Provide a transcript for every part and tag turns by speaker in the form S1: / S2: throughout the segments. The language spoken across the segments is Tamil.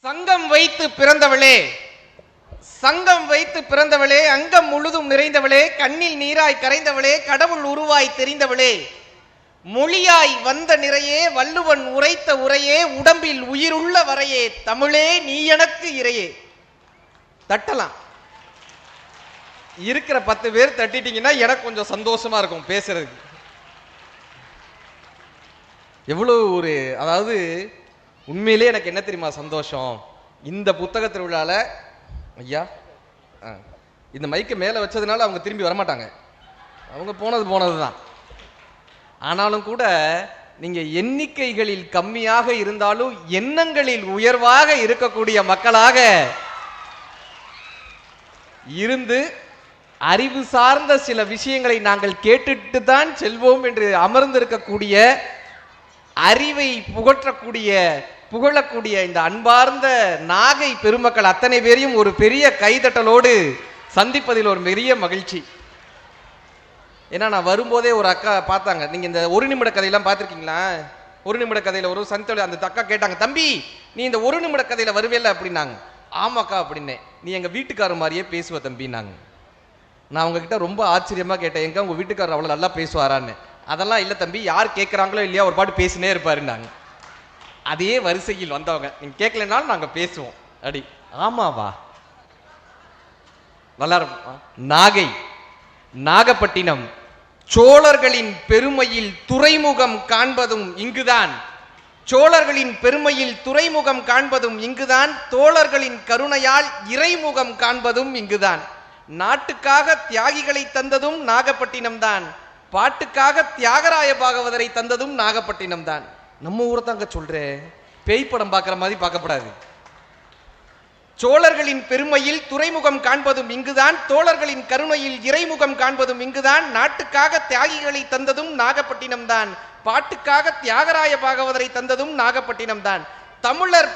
S1: சங்கம் வைத்து பிறந்தவளே, சங்கம் வைத்து பிறந்தவளே, அங்கம் முழுதும் நிறைந்தவளே, கண்ணில் நீராய் கரைந்தவளே, கடவுள் உருவாய் தெரிந்தவளே, மொழியாய் வந்த நிறையே, வள்ளுவன் உரைத்த உரையே, உடம்பில் உயிருள்ள வரையே, தமிழே நீ எனக்கு இறையே. தட்டலாம். இருக்கிற 10 பேர் தட்டிட்டீங்கன்னா எனக்கு கொஞ்சம் சந்தோஷமா இருக்கும் பேசுறதுக்கு. எவ்வளவு ஒரு, அதாவது உண்மையிலே எனக்கு என்ன தெரியுமா சந்தோஷம், இந்த புத்தக திருவிழால ஐயா இந்த மைக்கை மேலே வச்சதுனால அவங்க திரும்பி வரமாட்டாங்க, அவங்க போனது தான். ஆனாலும் கூட நீங்க எண்ணிக்கைகளில் கம்மியாக இருந்தாலும் எண்ணங்களில் உயர்வாக இருக்கக்கூடிய மக்களாக இருந்து அறிவு சார்ந்த சில விஷயங்களை நாங்கள் கேட்டுட்டு தான் செல்வோம் என்று அமர்ந்திருக்கக்கூடிய, அறிவை புகழக்கூடிய இந்த அன்பார்ந்த நாகை பெருமக்கள் அத்தனை பேரையும் ஒரு பெரிய கைதட்டலோடு சந்திப்பதில் ஒரு பெரிய மகிழ்ச்சி. ஏன்னா நான் வரும்போதே ஒரு அக்கா பார்த்தாங்க, நீங்க இந்த ஒரு நிமிட கதையெல்லாம் பார்த்துருக்கீங்களா? ஒரு நிமிட கதையில ஒரு சந்தோஷம், அந்த அக்கா கேட்டாங்க, தம்பி நீ இந்த ஒரு நிமிட கதையில வருவேல அப்படின்னாங்க. ஆமாக்கா அப்படின்னே. நீ எங்க வீட்டுக்காரர் மாதிரியே பேசுவ தம்பின்னாங்க. நான் உங்ககிட்ட ரொம்ப ஆச்சரியமா கேட்டேன், எங்க உங்க வீட்டுக்காரர் அவ்வளவு நல்லா பேசுவாரான்னு. அதெல்லாம் இல்லை தம்பி, யார் கேட்குறாங்களோ இல்லையா ஒரு பாட்டு பேசினே இருப்பாருன்னாங்க. அதே வரிசையில் வந்தவங்க, நீங்க கேட்கலனாலும் நாங்க பேசுவோம் அடி. ஆமாவா, நல்லா இருக்கும். நாகை, நாகப்பட்டினம், சோழர்களின் பெருமையில் துறைமுகம் காண்பதும் இங்குதான், சோழர்களின் பெருமையில் துறைமுகம் காண்பதும் இங்குதான், தோழர்களின் கருணையால் இறைமுகம் காண்பதும் இங்குதான். நாட்டுக்காக தியாகிகளை தந்ததும் நாகப்பட்டினம் தான், பாட்டுக்காக தியாகராய பாகவதரை தந்ததும் நாகப்பட்டினம் தான். நம்ம ஊரை தாங்க சொல்றேன், பேய் படம் பார்க்குற மாதிரி பார்க்கப்படாது. சோழர்களின் பெருமையில் துறைமுகம் காண்பதும் இங்குதான், தோழர்களின் கருணையில் இறைமுகம் காண்பதும் இங்குதான், நாட்டுக்காக தியாகிகளை தந்ததும் நாகப்பட்டினம் தான், பாட்டுக்காக தியாகராய பாகவதரை தந்ததும் நாகப்பட்டினம் தான். தமிழர்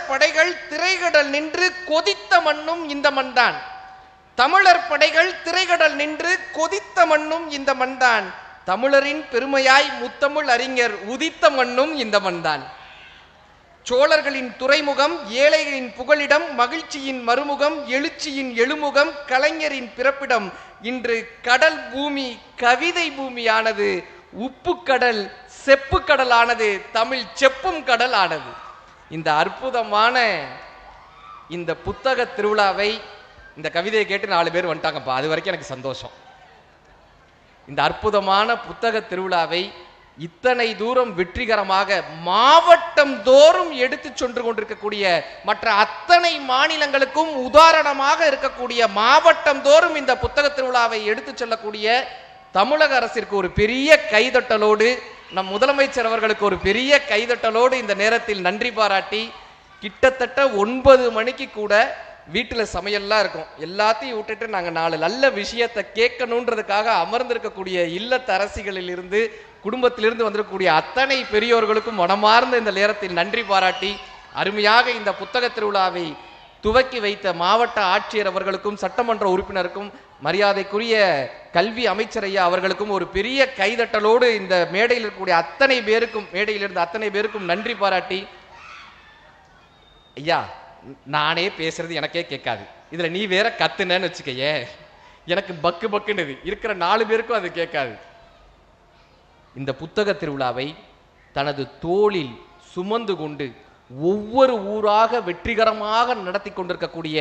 S1: படைகள் திரைகடல் நின்று கொதித்த மண்ணும் இந்த மண்தான், தமிழர் படைகள் திரைகடல் நின்று கொதித்த மண்ணும் இந்த மண்தான், தமிழரின் பெருமையாய் முத்தமிழ் அறிஞர் உதித்த மண்ணும் இந்த மண்தான். சோழர்களின் துறைமுகம், ஏழைகளின் புகலிடம், மகிழ்ச்சியின் மறுமுகம், எழுச்சியின் எழுமுகம், கலைஞரின் பிறப்பிடம். இன்று கடல் பூமி கவிதை பூமியானது, உப்பு கடல் செப்பு கடல் ஆனது, தமிழ் செப்பும் கடல் ஆனது. இந்த அற்புதமான இந்த புத்தக திருவிழாவை, இந்த கவிதையை கேட்டு 4 பேர் வந்துட்டாங்கப்பா, அது வரைக்கும் எனக்கு சந்தோஷம். இந்த அற்புதமான புத்தக திருவிழாவை இத்தனை தூரம் வெற்றிகரமாக மாவட்டம் தோறும் எடுத்து சென்று கொண்டிருக்கக்கூடிய, மற்ற அத்தனை மாநிலங்களுக்கும் உதாரணமாக இருக்கக்கூடிய, மாவட்டம் தோறும் இந்த புத்தக திருவிழாவை எடுத்து செல்லக்கூடிய தமிழக அரசிற்கு ஒரு பெரிய கைதட்டலோடு, நம் முதலமைச்சர் அவர்களுக்கு ஒரு பெரிய கைதட்டலோடு இந்த நேரத்தில் நன்றி பாராட்டி, கிட்டத்தட்ட 9 மணிக்கு கூட வீட்டில் சமையல்லாம் இருக்கும், எல்லாத்தையும் விட்டுட்டு நாங்கள் 4 நல்ல விஷயத்தை கேட்கணுன்றதுக்காக அமர்ந்திருக்கக்கூடிய இல்லத்தரசிகளில் இருந்து, குடும்பத்திலிருந்து வந்திருக்கக்கூடிய அத்தனை பெரியோர்களுக்கும் மனமார்ந்த இந்த நேரத்தில் நன்றி பாராட்டி, அருமையாக இந்த புத்தக திருவிழாவை துவக்கி வைத்த மாவட்ட ஆட்சியர் அவர்களுக்கும், சட்டமன்ற உறுப்பினருக்கும், மரியாதைக்குரிய கல்வி அமைச்சர் ஐயா அவர்களுக்கும் ஒரு பெரிய கைதட்டலோடு இந்த மேடையில் இருக்கக்கூடிய அத்தனை பேருக்கும், மேடையில் இருந்த அத்தனை பேருக்கும் நன்றி பாராட்டி, ஐயா நானே பேசுறது எனக்கே கேட்காது, இதுல நீ வேற கத்துனன்னு வச்சுக்கையே, எனக்கு பக்கு பக்குன்னு இருக்கிற 4 பேருக்கும் அது கேட்காது. இந்த புத்தக திருவிழாவை தனது தோளில் சுமந்து கொண்டு ஒவ்வொரு ஊராக வெற்றிகரமாக நடத்தி கொண்டிருக்கக்கூடிய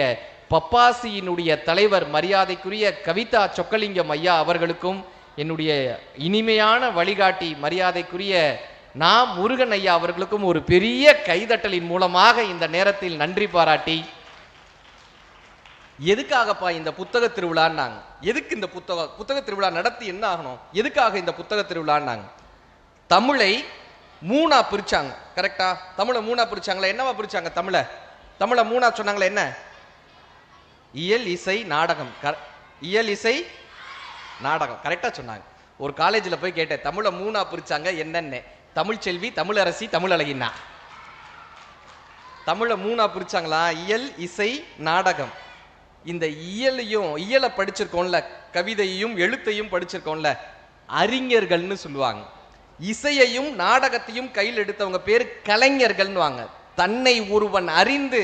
S1: பப்பாசியினுடைய தலைவர் மரியாதைக்குரிய கவிதா சொக்கலிங்கம் ஐயா அவர்களுக்கும், என்னுடைய இனிமையான வழிகாட்டி மரியாதைக்குரிய நான் முருகன் ஐயா அவர்களுக்கும் ஒரு பெரிய கைதட்டலின் மூலமாக இந்த நேரத்தில் நன்றி பாராட்டி, எதுக்காகப்பா இந்த புத்தக திருவிழான்னாங்க, எதுக்கு இந்த புத்தக திருவிழா நடத்தி என்ன ஆகணும், எதுக்காக இந்த புத்தக திருவிழான்னாங்க. தமிழை 3ஆ பிரிச்சாங்க, கரெக்டா? தமிழை 3ஆ பிரிச்சாங்களா? என்னவா பிரிச்சாங்க? தமிழை 3ஆ சொன்னாங்களே, என்ன? இயல் இசை நாடகம். இயல் இசை நாடகம் கரெக்டா சொன்னாங்க. ஒரு காலேஜில் போய் கேட்டேன், தமிழை 3ஆ பிரிச்சாங்க என்னன்னு. தமிழ்ச்செல்வி, தமிழரசி, தமிழழகின்னா. தமிழை 3ஆ பிரிச்சாங்களா? இயல் இசை நாடகம். இந்த இயலை படிச்சிருக்கோம்ல, கவிதையையும் எழுத்தையும் படிச்சிருக்கோம்ல, அறிஞர்கள்னு சொல்லுவாங்க. இசையையும் நாடகத்தையும் கையில் எடுத்தவங்க பேர் கலைஞர்கள்னு வாங்க. தன்னை ஒருவன் அறிந்து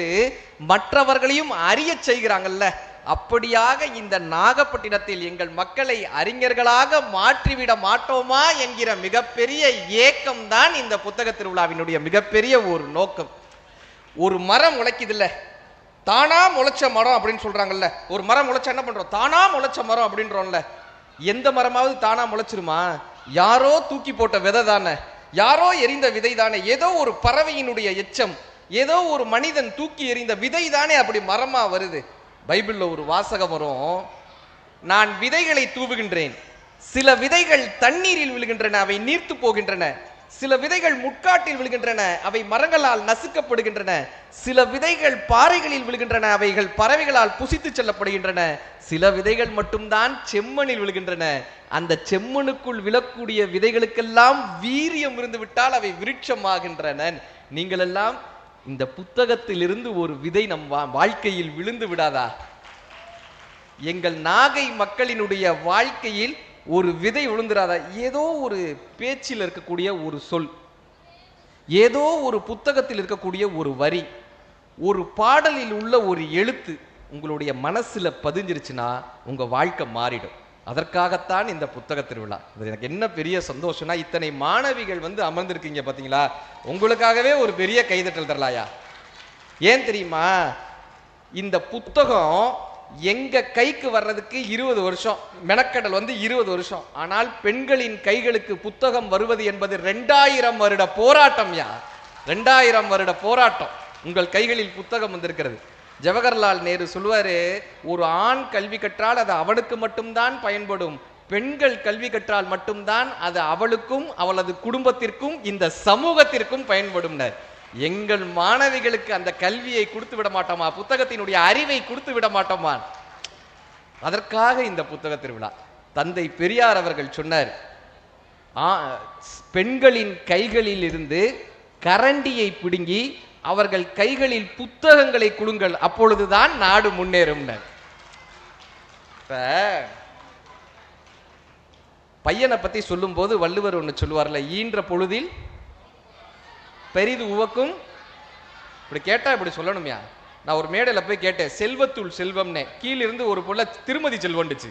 S1: மற்றவர்களையும் அறிய செய்கிறாங்கல்ல, அப்படியாக இந்த நாகப்பட்டினத்தில் எங்கள் மக்களை அறிஞர்களாக மாற்றிவிட மாட்டோமா என்கிற மிகப்பெரிய ஏக்கம் தான் இந்த புத்தக திருவிழாவினுடைய மிகப்பெரிய ஒரு நோக்கம். ஒரு மரம் முளைக்குதுல்ல, தானா முளைச்ச மரம் அப்படின்னு சொல்றாங்கல்ல. ஒரு மரம் முளைச்சா என்ன பண்றோம்? தானா முளைச்ச மரம் அப்படின்றோம்ல. எந்த மரமாவது தானா முளைச்சிருமா? யாரோ தூக்கி போட்ட விதை தானே, யாரோ எரிந்த விதை தானே, ஏதோ ஒரு பறவையினுடைய எச்சம், ஏதோ ஒரு மனிதன் தூக்கி எறிந்த விதை தானே அப்படி மரமா வருது. பைபிள்ல ஒரு வாசகம் வரும், நான் விதைகளை தூவுகின்றேன், சில விதைகள் தண்ணீரில் விழுகின்றன, அவை நீர்த்து போகின்றன. சில விதைகள் முட்காட்டில் விழுகின்றன, அவை மரங்களால் நசுக்கப்படுகின்றன. சில விதைகள் பாறைகளில் விழுகின்றன, அவைகள் பறவைகளால் புசித்து செல்லப்படுகின்றன. சில விதைகள் மட்டும்தான் செம்மணில் விழுகின்றன. அந்த செம்மனுக்குள் விழக்கூடிய விதைகளுக்கெல்லாம் வீரியம் இருந்து விட்டால் அவை விருட்சமாகின்றன. நீங்கள் எல்லாம் இந்த புத்தகத்திலிருந்து ஒரு விதை நம் வாழ்க்கையில் விழுந்து விடாதா? எங்கள் நாகை மக்களினுடைய வாழ்க்கையில் ஒரு விதை விழுந்துடாதா? ஏதோ ஒரு பேச்சில் இருக்கக்கூடிய ஒரு சொல், ஏதோ ஒரு புத்தகத்தில் இருக்கக்கூடிய ஒரு வரி, ஒரு பாடலில் உள்ள ஒரு எழுத்து உங்களுடைய மனசுல பதிஞ்சிருச்சுன்னா உங்க வாழ்க்கை மாறிடும். அதற்காகத்தான் இந்த புத்தக திருவிழா. எனக்கு என்ன பெரிய சந்தோஷம்னா, இத்தனை மாணவிகள் அமர்ந்திருக்கீங்க பாத்தீங்களா, உங்களுக்காகவே ஒரு பெரிய கைதட்டல் தரலாயா? ஏன் தெரியுமா? இந்த புத்தகம் எங்க கைக்கு வர்றதுக்கு 20 வருஷம் மெனக்கடல் 20 வருஷம். ஆனால் பெண்களின் கைகளுக்கு புத்தகம் வருவது என்பது 2000 வருட போராட்டம். 2000 வருட போராட்டம் உங்கள் கைகளில் புத்தகம் வந்திருக்கிறது. ஜவஹர்லால் நேரு சொல்லுவாரு, ஒரு ஆண் கல்வி கற்றால் அது அவனுக்கு மட்டும்தான் பயன்படும், பெண்கள் கல்வி கற்றால் மட்டும்தான் அது அவளுக்கும் அவளது குடும்பத்திற்கும் இந்த சமூகத்திற்கும் பயன்படும். எங்கள் மாணவிகளுக்கு அந்த கல்வியை கொடுத்து விட மாட்டோமா? புத்தகத்தினுடைய அறிவை கொடுத்து விட மாட்டோமா? அதற்காக இந்த புத்தக திருவிழா. தந்தை பெரியார் அவர்கள் சொன்னார், பெண்களின் கைகளில் இருந்து கரண்டியை பிடுங்கி அவர்கள் கைகளில் புத்தகங்களை கொடுங்கள், அப்பொழுதுதான் நாடு முன்னேறும். பையனை பத்தி சொல்லும் போது வள்ளுவர் ஒன்று சொல்லுவார்ல, ஈன்ற பொழுதில் பெரிது உவக்கும். இப்படி கேட்டா இப்படி சொல்லணும்யா. நான் ஒரு மேடையில போய் கேட்டேன், செல்வத்துள் செல்வம்னே, கீழிருந்து ஒரு பொருளை திருமதி செல்வண்டுச்சு.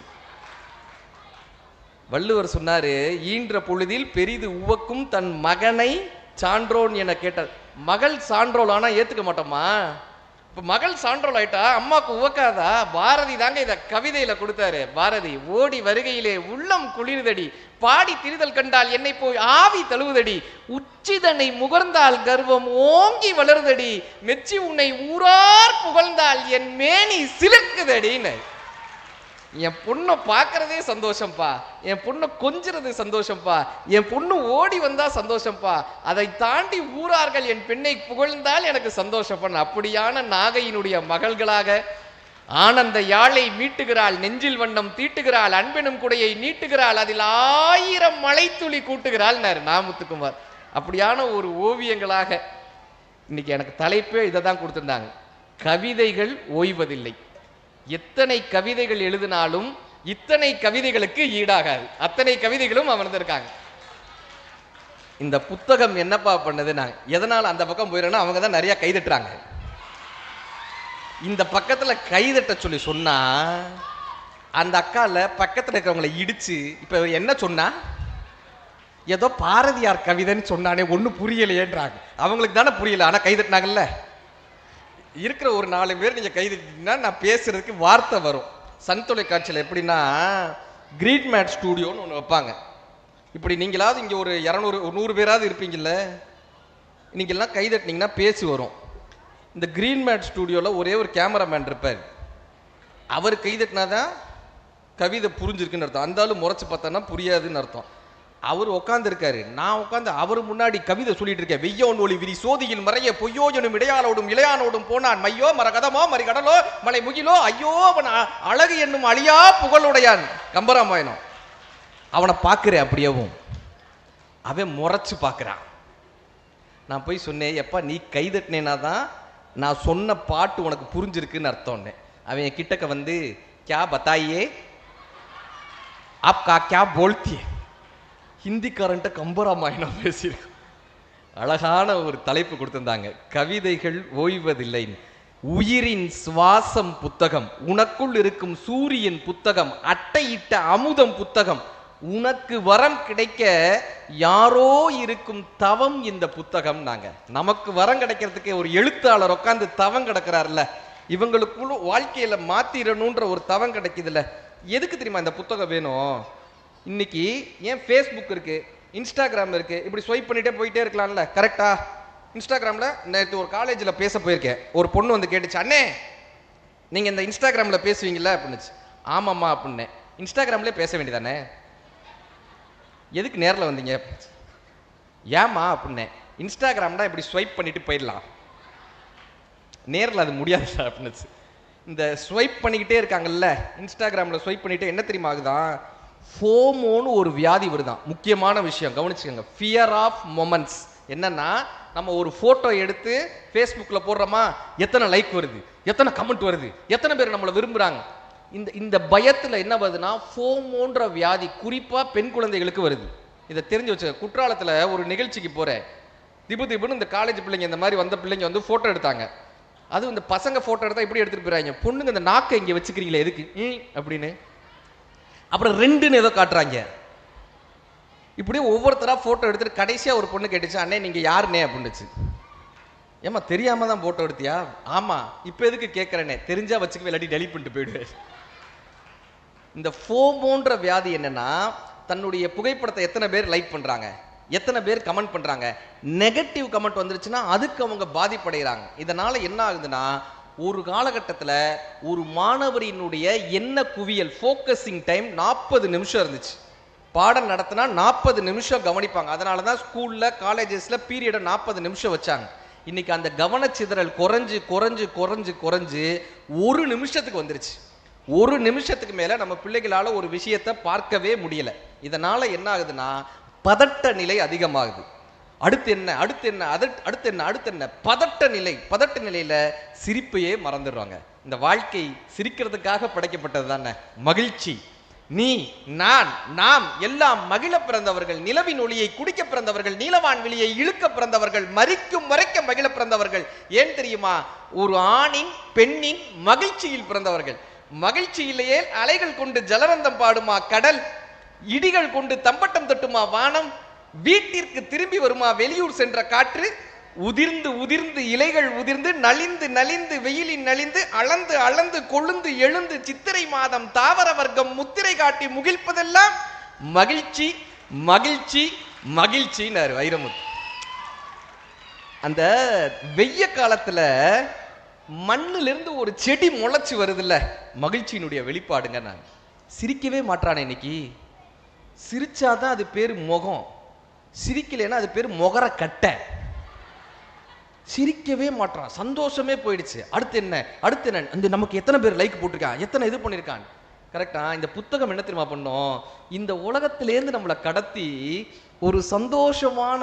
S1: வள்ளுவர் சொன்னாரு, ஈன்ற பொழுதில் பெரிது உவக்கும் தன் மகனை சான்றோன் என கேட்டார். மகள் சான்றோல் ஆனா ஏத்துக்க மாட்டோமா? இப்ப மகள் சான்றோல் ஆயிட்டா அம்மாக்கு உவக்காதா? பாரதி தாங்க இத கவிதையில கொடுத்தாரு. பாரதி, ஓடி வருகையிலே உள்ளம் குளிர்தடி, பாடி திரிதல் கண்டால் என்னை போய் ஆவி தழுவுதடி, உச்சிதனை முகர்ந்தால் கர்வம் ஓங்கி வளருதடி, மெச்சி உன்னை ஊரார் புகழ்ந்தால் என் மேனி சிலுக்குதடின்னு. என் பொண்ணை பார்க்கறதே சந்தோஷம்ப்பா, என் பொண்ணை கொஞ்சிறது சந்தோஷம்ப்பா, என் பொண்ணு ஓடி வந்தா சந்தோஷம்ப்பா, அதை தாண்டி ஊரார்கள் என் பெண்ணை புகழ்ந்தால் எனக்கு சந்தோஷப்பா. அப்படியான நாகையினுடைய மகள்களாக ஆனந்த யாழை மீட்டுகிறாள், நெஞ்சில் வண்ணம் தீட்டுகிறாள், அன்பெனும் குடையை நீட்டுகிறாள், அதில் 1000 மழைத்துளி கூட்டுகிறாள் நாமுத்துக்குமார். அப்படியான ஒரு ஓவியங்களாக இன்னைக்கு எனக்கு தலைப்பே இதை தான் கொடுத்திருந்தாங்க, கவிதைகள் ஓய்வதில்லை. எத்தனை கவிதைகள் எழுதினாலும் இத்தனை கவிதைகளுக்கு ஈடாகாது. அத்தனை கவிதைகளும் அமர்ந்திருக்காங்க. இந்த புத்தகம் என்னப்பா பண்ணது? நான் எதனால அந்த பக்கம் போயிடுறேன்னா, அவங்க தான் நிறைய கைதட்டுறாங்க. இந்த பக்கத்துல கைதட்ட சொல்லி சொன்னா அந்த அக்கால பக்கத்துல இருக்கிறவங்களை இடிச்சு, இப்ப என்ன சொன்னா, ஏதோ பாரதியார் கவிதைன்னு சொன்னானே, ஒன்னும் புரியலையேன்றாங்க. அவங்களுக்கு தானே புரியல, ஆனா கைதட்டினாங்கல்ல. இருக்கிற ஒரு 4 பேர் நீங்க கைதட்டினா நான் பேசுறதுக்கு வார்த்தை வரும். சன் தொலைக்காட்சியில் எப்படின்னா, கிரீட் மேட் ஸ்டூடியோன்னு ஒன்று வைப்பாங்க. இப்படி நீங்களாவது இங்கே ஒரு 200 100 பேராவது இருப்பீங்கல்ல, நீங்கள்லாம் கைதட்டினீங்கன்னா பேசி வரும். இந்த கிரீன் மேட் ஸ்டூடியோவில் ஒரே ஒரு கேமராமேன் இருப்பார். அவர் கைதட்டினாதான் கவிதை புரிஞ்சிருக்குன்னு அர்த்தம். அந்த ஆளு முறைச்சு பார்த்தோன்னா புரியாதுன்னு அர்த்தம். அவர் உட்காந்துருக்காரு, நான் உட்காந்து அவர் முன்னாடி கவிதை சொல்லிட்டு இருக்கேன். வெய்யோன் ஒளி விரி சோதியில் மறைய பொய்யோஜனும் இடையாளோடும் இளையானோடும் போனான், மையோ மரகதமோ மறிகடலோ மலை முகிலோ ஐயோ அவன் அழகு என்னும் அழியா புகழுடையான். கம்பராமாயணம். அவனை பார்க்கிறேன், அப்படியேவும் அவன் முறைச்சு பார்க்குறான். நான் போய் சொன்னேன், எப்பா நீ கைதட்டினேனா தான் நான் சொன்ன பாட்டு உனக்கு புரிஞ்சிருக்குன்னு அர்த்தம். அவன் கிட்டக்க வந்து, क्या बताइए आप क्या बोलती है, ஹிந்திக்காரன்ட்ட கம்பராமாயணம் பேசியிருக்கோம். அழகான ஒரு தலைப்பு கொடுத்திருந்தாங்க, கவிதைகள் ஓய்வதில்லை. உயிரின் சுவாசம் புத்தகம், உனக்குள் இருக்கும் சூரியன் புத்தகம், அட்டையிட்ட அமுதம் புத்தகம், உனக்கு வரம் கிடைக்க யாரோ இருக்கும் தவம் இந்த புத்தகம். நாங்க நமக்கு வரம் கிடைக்கிறதுக்கு ஒரு எழுத்தாளர் உட்காந்து தவம் கிடக்கிறார்ல, இவங்களுக்குள்ள வாழ்க்கையில மாத்திரணுன்ற ஒரு தவம் கிடைக்குதுல்ல. எதுக்கு தெரியுமா இந்த புத்தகம் வேணும்? இன்னைக்கு ஏன் ஃபேஸ்புக் இருக்கு, இன்ஸ்டாகிராம் இருக்கு, இப்படி ஸ்வைப் பண்ணிட்டே போயிட்டே இருக்கலாம்ல. கரெக்டா? இன்ஸ்டாகிராம்ல நேற்று ஒரு காலேஜில் பேச போயிருக்கேன். ஒரு பொண்ணு வந்து கேட்டுச்சு, அண்ணே நீங்க இந்த இன்ஸ்டாகிராம்ல பேசுவீங்களா அப்படின்னுச்சு. ஆமாம்மா அப்படின்னேன். இன்ஸ்டாகிராம்லேயே பேச வேண்டியதானே, எதுக்கு நேரில் வந்தீங்க? ஏமா அப்படின்னேன். இன்ஸ்டாகிராம்னா இப்படி ஸ்வைப் பண்ணிட்டு போயிடலாம், நேரில் அது முடியாது சார் அப்படின்னுச்சு. இந்த ஸ்வைப் பண்ணிக்கிட்டே இருக்காங்கல்ல இன்ஸ்டாகிராமில், ஸ்வைப் பண்ணிட்டு என்ன தெரியுமா ஆகுதான், ஃபோமோன்னு ஒரு வியாதி வருதான். முக்கியமான விஷயம் கவனிச்சுக்கோங்க, ஃபியர் ஆஃப் மொமெண்ட்ஸ். என்னன்னா, நம்ம ஒரு போட்டோ எடுத்து ஃபேஸ்புக்கில் போடுறோமா, எத்தனை லைக் வருது, எத்தனை கமெண்ட் வருது, எத்தனை பேர் நம்மளை விரும்புகிறாங்க, இந்த பயத்தில் என்ன வருதுன்னா ஃபோமோன்ற வியாதி குறிப்பாக பெண் குழந்தைகளுக்கு வருது. இதை தெரிஞ்சு வச்சுக்க. குற்றாலத்தில் ஒரு நிகழ்ச்சிக்கு போகிறேன், திபுன்னு இந்த காலேஜ் பிள்ளைங்க இந்த மாதிரி வந்த பிள்ளைங்க வந்து ஃபோட்டோ எடுத்தாங்க. அதுவும் இந்த பசங்க ஃபோட்டோ எடுத்தால் இப்படி எடுத்துகிட்டு போயிடுறாங்க. பொண்ணுங்க இந்த நாக்கை இங்கே வச்சுக்கிறீங்களே எதுக்கு அப்படின்னு, அப்புறம் ரெண்டுன்னு ஏதோ காட்டுறாங்க. இப்படியே ஒவ்வொருத்தரா போட்டோ எடுத்துட்டு கடைசியா ஒரு பொண்ணு கேட்டுச்சு, அண்ணே நீங்க யாருனே அப்படின்னுச்சு. ஏமா தெரியாம தான் போட்டோ எடுத்தியா? ஆமா. இப்ப எதுக்கு கேட்கறேனே, தெரிஞ்சா வச்சுக்கவே, இல்லாட்டி டெலிட் பண்ணிட்டு போயிடுவேன். இந்த ஃபோமோன்ற வியாதி என்னன்னா, தன்னுடைய புகைப்படத்தை எத்தனை பேர் லைக் பண்றாங்க, எத்தனை பேர் கமெண்ட் பண்றாங்க, நெகட்டிவ் கமெண்ட் வந்துருச்சுன்னா அதுக்கு அவங்க பாதிப்படைகிறாங்க. இதனால என்ன ஆகுதுன்னா, ஒரு காலகட்டத்தில் ஒரு மாணவரினுடைய எண்ண குவியல் ஃபோக்கஸிங் டைம் 40 நிமிஷம் இருந்துச்சு. பாடம் நடத்தினா 40 நிமிஷம் கவனிப்பாங்க. அதனால தான் ஸ்கூல்ல காலேஜஸ்ல பீரியடை 40 நிமிஷம் வச்சாங்க. இன்னைக்கு அந்த கவனச்சிதறல் குறைஞ்சு குறைஞ்சு குறைஞ்சு குறைஞ்சு ஒரு நிமிஷத்துக்கு வந்துருச்சு. ஒரு நிமிஷத்துக்கு மேல நம்ம பிள்ளைகளால ஒரு விஷயத்தை பார்க்கவே முடியல. இதனால என்ன ஆகுதுன்னா, பதட்ட நிலை அதிகமாகுது. அடுத்து என்ன, அடுத்து என்ன, அடுத்து என்ன, அடுத்து என்ன, பதட்ட நிலை. பதட்ட நிலையில சிரிப்பையே மறந்துடுறாங்க. இந்த வாழ்க்கை சிரிக்கிறதுக்காக படைக்கப்பட்டது தானே. மகிழ்ச்சி, நீ, நான், நாம் எல்லாம் மகிழ பிறந்தவர்கள், நிலவின் ஒளியை குடிக்க பிறந்தவர்கள், நீலவான் வெளியை இழுக்க பிறந்தவர்கள், மரிக்கும் வரைக்க மகிழ பிறந்தவர்கள். ஏன் தெரியுமா? ஒரு ஆணின் பெண்ணின் மகிழ்ச்சியில் பிறந்தவர்கள். மகிழ்ச்சியிலேயே அலைகள் கொண்டு ஜலரந்தம் பாடுமா கடல், இடிகள் கொண்டு தம்பட்டம் தட்டுமா வானம், வீட்டிற்கு திரும்பி வருமா வெளியூர் சென்ற காற்று, உதிர்ந்து உதிர்ந்து இலைகள் உதிர்ந்து நலிந்து நலிந்து வெயிலின் நலிந்து அளந்து அளந்து கொழுந்து எழுந்து சித்திரை மாதம் தாவர வர்க்கம் முத்திரை காட்டி முகிழ்ப்பதெல்லாம் மகிழ்ச்சி மகிழ்ச்சி மகிழ்ச்சின்னாரு வைரமுத்து. அந்த வெய்ய காலத்துல மண்ணிலிருந்து ஒரு செடி முளைச்சு வருதுல்ல, மகிழ்ச்சியினுடைய வெளிப்பாடுங்க. நான் சிரிக்கவே மாட்டானே இன்னைக்கு. சிரிச்சாதான் அது பேரு முகம், சிரிக்கலைன்னா அது பேர் முகர கட்டை. சிரிக்கவே மாட்டான், சந்தோஷமே போயிடுச்சு. அடுத்து என்ன, அடுத்து என்ன, இந்த நமக்கு எத்தனை பேர் லைக் போட்டிருக்கான், எத்தனை இது பண்ணியிருக்கான். கரெக்டா? இந்த புத்தகம் என்ன தெரியுமா பண்ணோம், இந்த உலகத்திலேருந்து நம்மளை கடத்தி ஒரு சந்தோஷமான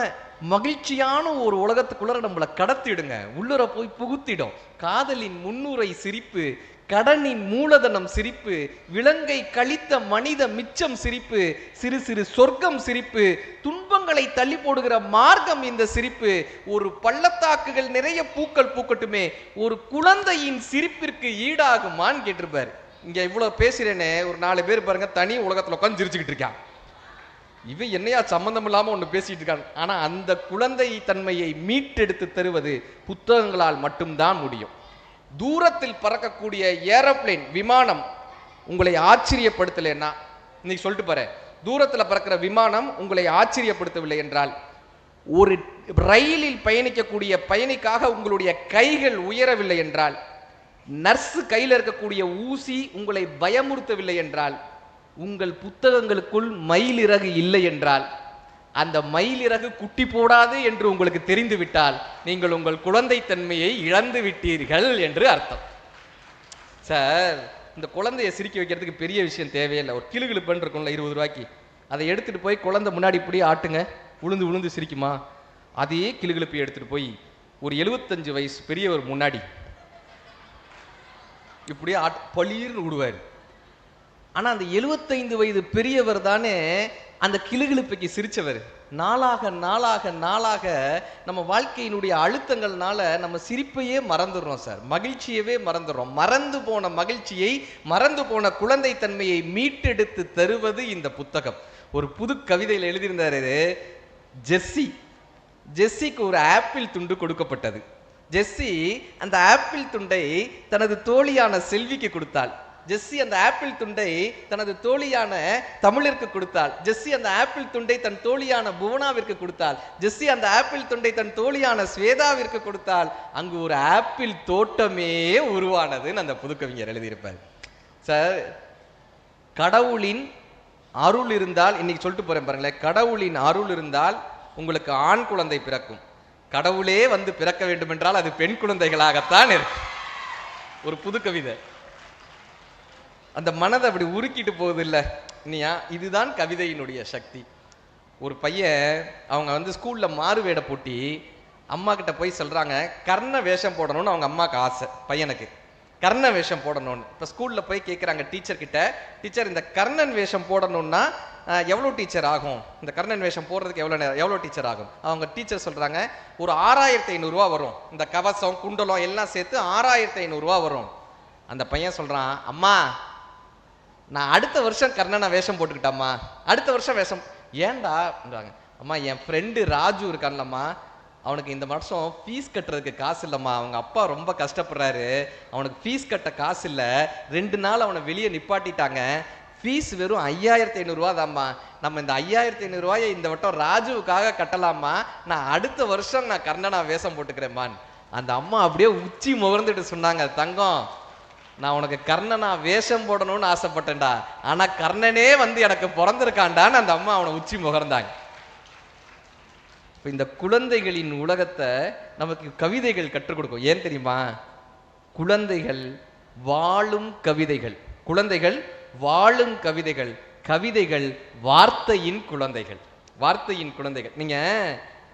S1: மகிழ்ச்சியான ஒரு உலகத்துக்குள்ள நம்மளை கடத்திடுங்க, உள்ளுர போய் புகுத்திடும். காதலின் முன்னுரை சிரிப்பு, கடனின் மூலதனம் சிரிப்பு, விலங்கை கழித்த மனித மிச்சம் சிரிப்பு, சிறு சிறு சொர்க்கம் சிரிப்பு, துன்பங்களை தள்ளி போடுகிற மார்க்கம் இந்த சிரிப்பு. ஒரு பள்ளத்தாக்குகள் நிறைய பூக்கள் பூக்கட்டுமே, ஒரு குழந்தையின் சிரிப்பிற்கு ஈடாகுமான்னு கேட்டிருப்பாரு. இங்க இவ்வளவு பேசுறேனே, ஒரு 4 பேர் பாருங்க தனி உலகத்துல உட்காந்து சிரிச்சுக்கிட்டு இருக்கான். இவன் என்னையா சம்பந்தம் இல்லாம ஒண்ணு பேசிட்டு இருக்கான். ஆனா அந்த குழந்தை தன்மையை மீட்டெடுத்து தருவது புத்தகங்களால் மட்டும்தான் முடியும். தூரத்தில் பறக்கக்கூடிய ஏரோப்ளேன், விமானம் உங்களை ஆச்சரியப்படுத்தலைன்னா, இன்னைக்கு சொல்லிட்டு பாரு, தூரத்தில் பறக்கிற விமானம் உங்களை ஆச்சரியப்படுத்தவில்லை என்றால், ஒரு ரயிலில் பயணிக்கக்கூடிய பயணிக்காக உங்களுடைய கைகள் உயரவில்லை என்றால், நர்ஸு கையில் இருக்கக்கூடிய ஊசி உங்களை பயமுறுத்தவில்லை என்றால், உங்கள் புத்தகங்களுக்குள் மயிலிறகு இல்லை என்றால், அந்த மயிலிறகு குட்டி போடாது என்று உங்களுக்கு தெரிந்துவிட்டால், நீங்கள் உங்கள் குழந்தை தன்மையை இழந்து விட்டீர்கள் என்று அர்த்தம். சார், இந்த குழந்தைய சிரிக்க வைக்கிறதுக்கு பெரிய விஷயம் தேவையில்லை. ஒரு கிளுகிழுப்பன் இருக்கும்ல 20 ரூபாய்க்கு, அதை எடுத்துட்டு போய் குழந்தை முன்னாடி இப்படி ஆட்டுங்க, உளுந்து உளுந்து சிரிக்குமா? அதே கிளுகிழுப்பை எடுத்துட்டு போய் ஒரு 75 வயசு பெரியவர் முன்னாடி இப்படியே பளீர்னு விடுவார். ஆனா அந்த 75 வயது பெரியவர் தானே அந்த கிளுகிழுப்பைக்கு சிரிச்சவர் நாளாக நாளாக நாளாக நம்ம வாழ்க்கையினுடைய அழுத்தங்கள்னால நம்ம சிரிப்பையே மறந்துடுறோம் சார், மகிழ்ச்சியவே மறந்துடுறோம். மறந்து போன மகிழ்ச்சியை, மறந்து போன குழந்தை தன்மையை மீட்டெடுத்து தருவது இந்த புத்தகம். ஒரு புது கவிதையில் எழுதியிருந்தாரு, ஜெஸ்ஸிக்கு ஒரு ஆப்பிள் துண்டு கொடுக்கப்பட்டது. ஜெஸ்ஸி அந்த ஆப்பிள் துண்டை தனது தோழியான செல்விக்கு கொடுத்தாள். ஜெஸ்ஸி அந்த ஆப்பிள் துண்டை தனது தோழியான தமிழிற்கு கொடுத்தாள். ஜெஸ்ஸி அந்த ஆப்பிள் துண்டை தன் தோழியான புவனாவிற்கு கொடுத்தாள். ஜெஸ்ஸி அந்த ஆப்பிள் துண்டை தன் தோழியான ஸ்வேதாவிற்கு கொடுத்தாள். அங்கு ஒரு ஆப்பிள் தோட்டமே உருவானதுன்னு அந்த புதுக்கவிஞர் எழுதியிருப்பார். சார், கடவுளின் அருள் இருந்தால், இன்னைக்கு சொல்லிட்டு போறேன் பாருங்களேன், கடவுளின் அருள் இருந்தால் உங்களுக்கு ஆண் குழந்தை பிறக்கும். கடவுளே வந்து பிறக்க வேண்டும் என்றால் அது பெண் குழந்தைகளாகத்தான் இருக்கு. ஒரு புது கவிதை அந்த மனதை அப்படி உருக்கிட்டு போகுது இல்ல இல்லையா? இதுதான் கவிதையினுடைய சக்தி. ஒரு பையன் அவங்க வந்து ஸ்கூல்ல மாறுவேட போட்டி, அம்மா கிட்ட போய் சொல்றாங்க கர்ண வேஷம் போடணும்னு. அவங்க அம்மாவுக்கு ஆசை பையனுக்கு கர்ண வேஷம் போடணும்னு. இப்போ ஸ்கூல்ல போய் கேட்குறாங்க டீச்சர் கிட்ட, டீச்சர் இந்த கர்ணன் வேஷம் போடணும்னா எவ்வளோ டீச்சர் ஆகும், இந்த கர்ணன் வேஷம் போடுறதுக்கு எவ்வளோ டீச்சர் ஆகும்? அவங்க டீச்சர் சொல்றாங்க ஒரு 6500 வரும், இந்த கவசம் குண்டலம் எல்லாம் சேர்த்து 6500 வரும். அந்த பையன் சொல்றான், அம்மா நான் அடுத்த வருஷம் கர்ணனை வேஷம் போட்டுக்கிட்டாம்மா, அடுத்த வருஷம் வேஷம். ஏன்டாங்க? அம்மா என் ஃப்ரெண்டு ராஜு இருக்கான்லம்மா, அவனுக்கு இந்த வருஷம் ஃபீஸ் கட்டுறதுக்கு காசு இல்லைம்மா, அவங்க அப்பா ரொம்ப கஷ்டப்படுறாரு, அவனுக்கு ஃபீஸ் கட்ட காசு இல்லை, 2 நாள் அவனை வெளியே நிப்பாட்டிட்டாங்க, ஃபீஸ் வெறும் 5500 தான்மா, நம்ம இந்த 5500 இந்த வட்டம் ராஜுவுக்காக கட்டலாமா, நான் அடுத்த வருஷம் நான் கர்ணனா வேஷம் போட்டுக்கிறேம்மான். அந்த அம்மா அப்படியே உச்சி முகர்ந்துட்டு சொன்னாங்க, தங்கம் நான் உனக்கு கர்ணனா வேஷம் போடணும்னு ஆசைப்பட்டேன்டா, ஆனா கர்ணனே வந்து எனக்கு பிறந்திருக்காண்டான்னு அந்த அம்மா அவனை உச்சி முகர்ந்தாங்க. இந்த குழந்தைகளின் உலகத்தை நமக்கு கவிதைகள் கற்றுக் கொடுக்கும். ஏன் தெரியுமா? குழந்தைகள் வாழும் கவிதைகள், குழந்தைகள் வாழும் கவிதைகள், கவிதைகள் வார்த்தையின் குழந்தைகள், வார்த்தையின் குழந்தைகள். நீங்க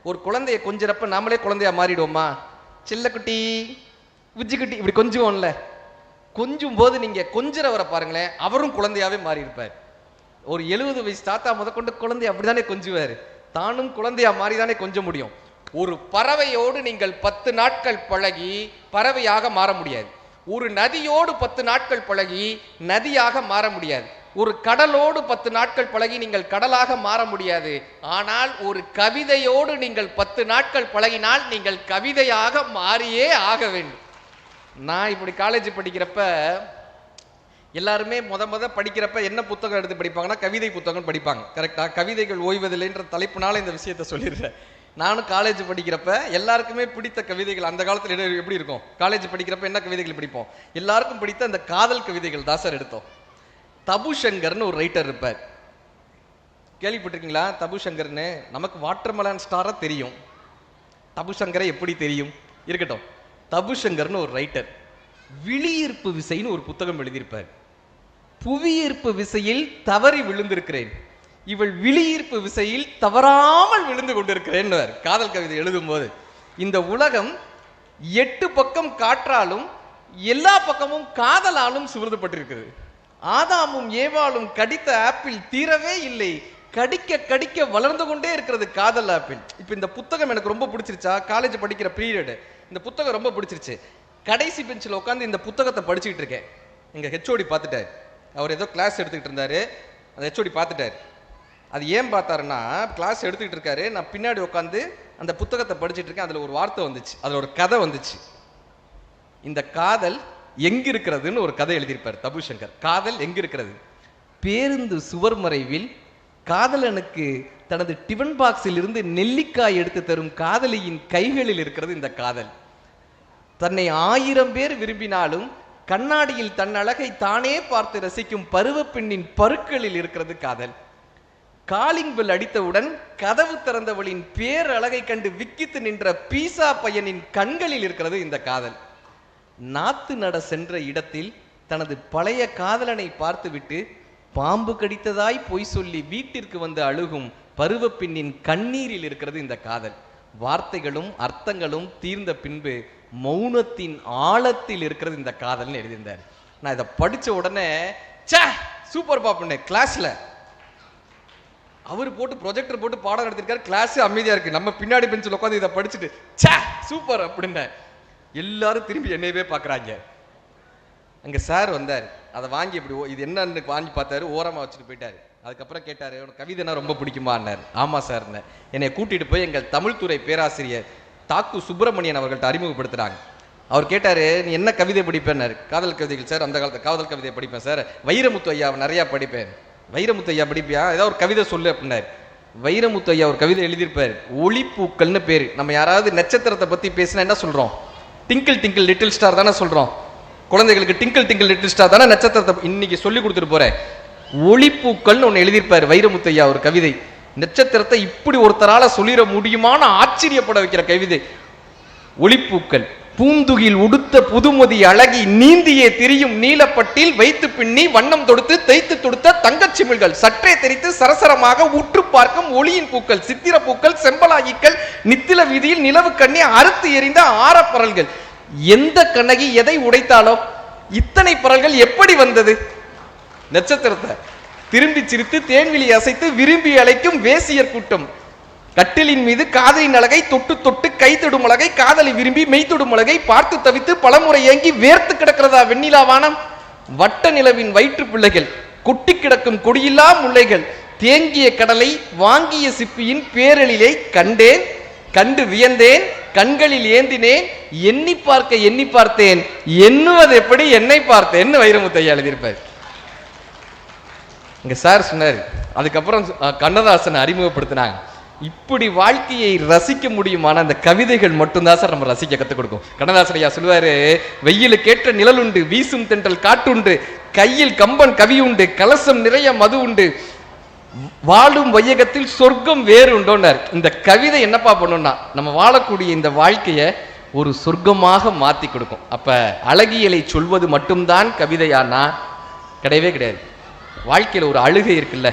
S1: ஒரு குழந்தைய கொஞ்சிறப்ப நாமளே குழந்தையா மாறிடுவோமா? சில்லக்குட்டி உஜ்ஜிக்குட்டி இப்படி கொஞ்சுவோம்ல, கொஞ்சும் போது நீங்க கொஞ்சிறவரை பாருங்களேன், அவரும் குழந்தையாவே மாறி இருப்பார். ஒரு 70 வயசு தாத்தா முதற்கொண்டு குழந்தை அப்படிதானே கொஞ்சுவார், தானும் குழந்தையா மாறிதானே கொஞ்ச முடியும். ஒரு பறவையோடு நீங்கள் 10 நாட்கள் பழகி பறவையாக மாற முடியாது. ஒரு நதியோடு 10 நாட்கள் பழகி நதியாக மாற முடியாது. ஒரு கடலோடு 10 நாட்கள் பழகி நீங்கள் கடலாக மாற முடியாது. ஆனால் ஒரு கவிதையோடு நீங்கள் 10 நாட்கள் பழகினால் நீங்கள் கவிதையாக மாறியே ஆக வேண்டும். நான் இப்படி காலேஜ் படிக்கிறப்ப எல்லாருமே முத படிக்கிறப்ப என்ன புத்தகம் எடுத்து படிப்பாங்கன்னா கவிதை புத்தகம் படிப்பாங்க. கரெக்டா? கவிதைகள் ஓய்வதில்லைன்ற தலைப்புனால இந்த விஷயத்த சொல்லிடுறேன். நானும் காலேஜ் படிக்கிறப்ப எல்லாருக்குமே பிடித்த கவிதைகள் அந்த காலத்தில் எப்படி இருக்கும்? காலேஜ் படிக்கிறப்ப என்ன கவிதைகள் படிப்போம்? எல்லாருக்கும் பிடித்த அந்த காதல் கவிதைகள் தான் சார் எடுத்தோம். தபு சங்கர்னு ஒரு ரைட்டர் இருப்பார், கேள்விப்பட்டிருக்கீங்களா? தபு சங்கர்னு. நமக்கு வாட்டர்மெலன் ஸ்டாரா தெரியும், தபு சங்கரை எப்படி தெரியும்? இருக்கட்டும். தபு சங்கர்னு ஒரு ரைட்டர் விழியீர்ப்பு விசைன்னு ஒரு புத்தகம் எழுதியிருப்பார். புவியீர்ப்பு விசையில் தவறி விழுந்திருக்கிறேன், இவள் விழியீர்ப்பு விசையில் தவறாமல் விழுந்து கொண்டிருக்கிறேன். காதல் கவிதை எழுதும் போது இந்த உலகம் 8 பக்கம் காற்றாலும் எல்லா பக்கமும் காதலாலும் சுருதப்பட்டிருக்கிறது. ஆதாமும் ஏவாளும் கடித்த ஆப்பிள் தீரவே இல்லை, கடிக்க கடிக்க வளர்ந்து கொண்டே இருக்கிறது காதல் ஆப்பிள். இப்ப இந்த புத்தகம் எனக்கு ரொம்ப பிடிச்சிருச்சா? காலேஜ் படிக்கிற பீரியடு இந்த புத்தகம் ரொம்ப பிடிச்சிருச்சு. கடைசி பெஞ்சில் உட்காந்து இந்த புத்தகத்தை படிச்சுக்கிட்டு இருக்கேன். எங்க ஹெச்ஓடி பார்த்துட்டார், அவர் ஏதோ கிளாஸ் எடுத்துக்கிட்டு இருந்தாரு, அந்த ஹெச்ஓடி பார்த்துட்டார். அது ஏன் பார்த்தாருன்னா, கிளாஸ் எடுத்துக்கிட்டு இருக்காரு, நான் பின்னாடி உட்காந்து அந்த புத்தகத்தை படிச்சுட்டு இருக்கேன். அதுல ஒரு வார்த்தை வந்துச்சு, அதுல ஒரு கதை வந்துச்சு. இந்த காதல் எங்க இருக்கிறதுன்னு ஒரு கதை எழுதியிருப்பார் தபு சங்கர். காதல் எங்க இருக்கிறது? பேருந்து சுவர் மறைவில் காதலனுக்கு தனது டிஃபன் பாக்ஸில் இருந்து நெல்லிக்காய் எடுத்து தரும் காதலியின் கைகளில் இருக்கிறது இந்த காதல். தன்னை 1000 பேர் விரும்பினாலும் கண்ணாடியில் தன் அழகை தானே பார்த்து ரசிக்கும் பருவ பெண்ணின் பருக்களில் இருக்கிறது காதல். காலிங் பெல் அடித்தவுடன் கதவு திறந்தவளின் பேர் அழகை கண்டு விக்கித்து நின்ற பீசா பையனின் கண்களில் இருக்கிறது இந்த காதல். நாத்து நட சென்ற இடத்தில் தனது பழைய காதலனை பார்த்துவிட்டு பாம்பு கடித்ததாய் பொய் சொல்லி வீட்டிற்கு வந்து அழுகும் பருவ பெண்ணின் கண்ணீரில் இருக்கிறது இந்த காதல். வார்த்தைகளும் அர்த்தங்களும் தீர்ந்த பின்பு மௌனத்தின் ஆழத்தில் இருக்கிறது இந்த காதல்னு எழுதியிருந்தார். நான் இதை படிச்ச உடனே சூப்பர் பாப்புன்னு கிளாஸ்ல அவர் போட்டு ப்ரொஜெக்டர் போட்டு பாடம் நடத்திருக்காரு, கிளாஸ் அமைதியா இருக்கு. நம்ம பின்னாடி பெஞ்சில் உட்காந்து இதை படிச்சுட்டு சே சூப்பர் அப்படின்னு எல்லாரும் திரும்பி என்னையவே பார்க்குறாங்க. அங்கே சார் வந்தார், அதை வாங்கி இப்படி இது என்னன்னு வாங்கி பார்த்தாரு, ஓரமாக வச்சுட்டு போயிட்டாரு. அதுக்கப்புறம் கேட்டார், உனக்கு கவிதைனா ரொம்ப பிடிக்குமான்னார். ஆமாம் சார்ன்னு. என்னை கூட்டிகிட்டு போய் எங்கள் தமிழ்துறை பேராசிரியர் தாக்கு சுப்பிரமணியன் அவர்கள்ட்ட அறிமுகப்படுத்துகிறாங்க. அவர் கேட்டார், நீ என்ன கவிதை படிப்பேன்னாரு. காதல் கவிதைகள் சார், அந்த காலத்தில் காதல் கவிதை படிப்பேன் சார். வைரமுத்து ஐயாவை நிறையா படிப்பேன். வைரமுத்து ஐயா படிப்பியா, ஏதாவது ஒரு கவிதை சொல்லு அப்படின்னாரு. வைரமுத்து ஐயா ஒரு கவிதை எழுதியிருப்பார், ஒளிப்பூக்கள்னு பேர். நம்ம யாராவது நட்சத்திரத்தை பற்றி பேசினா என்ன சொல்கிறோம்? டிங்கிள் டிங்கிள் லிட்டில் ஸ்டார் தானே சொல்கிறோம். குழந்தைகளுக்கு டிங்கிள் டிங்கிள் லிட்டில் ஸ்டார் தானே நட்சத்திரத்தை இன்னைக்கு சொல்லி கொடுத்துட்டு போகிறேன். ஒளிப்பூக்கள்னு ஒன்று எழுதியிருப்பார் வைரமுத்து ஐயா ஒரு கவிதை. நட்சத்திரத்தை இப்படி ஒருத்தரால சொல்லிட முடியுமான்னு ஆச்சரியப்பட வைக்கிற கவிதை ஒளிப்பூக்கள். பூந்துகில் உடுத்த புதுமதி அழகி நீந்தியே திரியும் நீலப்பட்டில் வைத்து பின்னி வண்ணம் தொடுத்து தைத்து தொடுத்த தங்கச்சிமிழ்கள் சற்றே தெரித்து சரசரமாக உற்று பார்க்கும் ஒளியின் பூக்கள் சித்திர பூக்கள் செம்பலாகிக்கள் நித்தில வீதியில் நிலவு கண்ணி அறுத்து எறிந்த ஆரப்பரல்கள். எந்த கண்ணகி எதை உடைத்தாலோ இத்தனை பரல்கள் எப்படி வந்தது? நட்சத்திரத்தை திரும்பி சிரித்து தேன்விழி அசைத்து விரும்பி அழைக்கும் வேசியர் கூட்டம். கட்டிலின் மீது காதலின் அழகை தொட்டு தொட்டு கை தொடும் அழகை காதலை விரும்பி மெய்த்தொடும் அழகை பார்த்து தவித்து பலமுறை ஏங்கி வேர்த்து கிடக்கிறதா வெண்ணிலாவானம். வட்ட நிலவின் வயிற்று பிள்ளைகள் கொட்டி கிடக்கும் கொடியில்லா முல்லைகள் தேங்கிய கடலை வாங்கிய சிப்பியின் பேரலிலை கண்டேன் கண்டு வியந்தேன் கண்களில் ஏந்தினேன் எண்ணி பார்த்தேன் எண்ணுவது எப்படி என்னை பார்த்தேன்னு வைரமுத்து ஐயா எழுதியிருப்பார். இங்க சார் சொன்னார். அதுக்கப்புறம் கண்ணதாசனை அறிமுகப்படுத்தினாங்க. இப்படி வாழ்க்கையை ரசிக்க முடியுமான அந்த கவிதைகள் மட்டும்தான் சார் நம்ம ரசிக்க கற்றுக் கொடுக்கும். கண்ணதாசன் ஐயா சொல்லுவாரு, வெயிலுக்கேற்ற நிழல் உண்டு, வீசும் தென்றல் காட்டுண்டு, கையில் கம்பன் கவி உண்டு, கலசம் நிறைய மது உண்டு, வாழும் வையகத்தில் சொர்க்கம் வேறு உண்டோன்னார். இந்த கவிதை என்னப்பா பண்ணும்னா நம்ம வாழக்கூடிய இந்த வாழ்க்கையை ஒரு சொர்க்கமாக மாற்றி கொடுக்கும். அப்ப அழகியலை சொல்வது மட்டும்தான் கவிதையானா? கிடையவே கிடையாது. வாழ்க்கையில் ஒரு அழுகை இருக்குல்ல,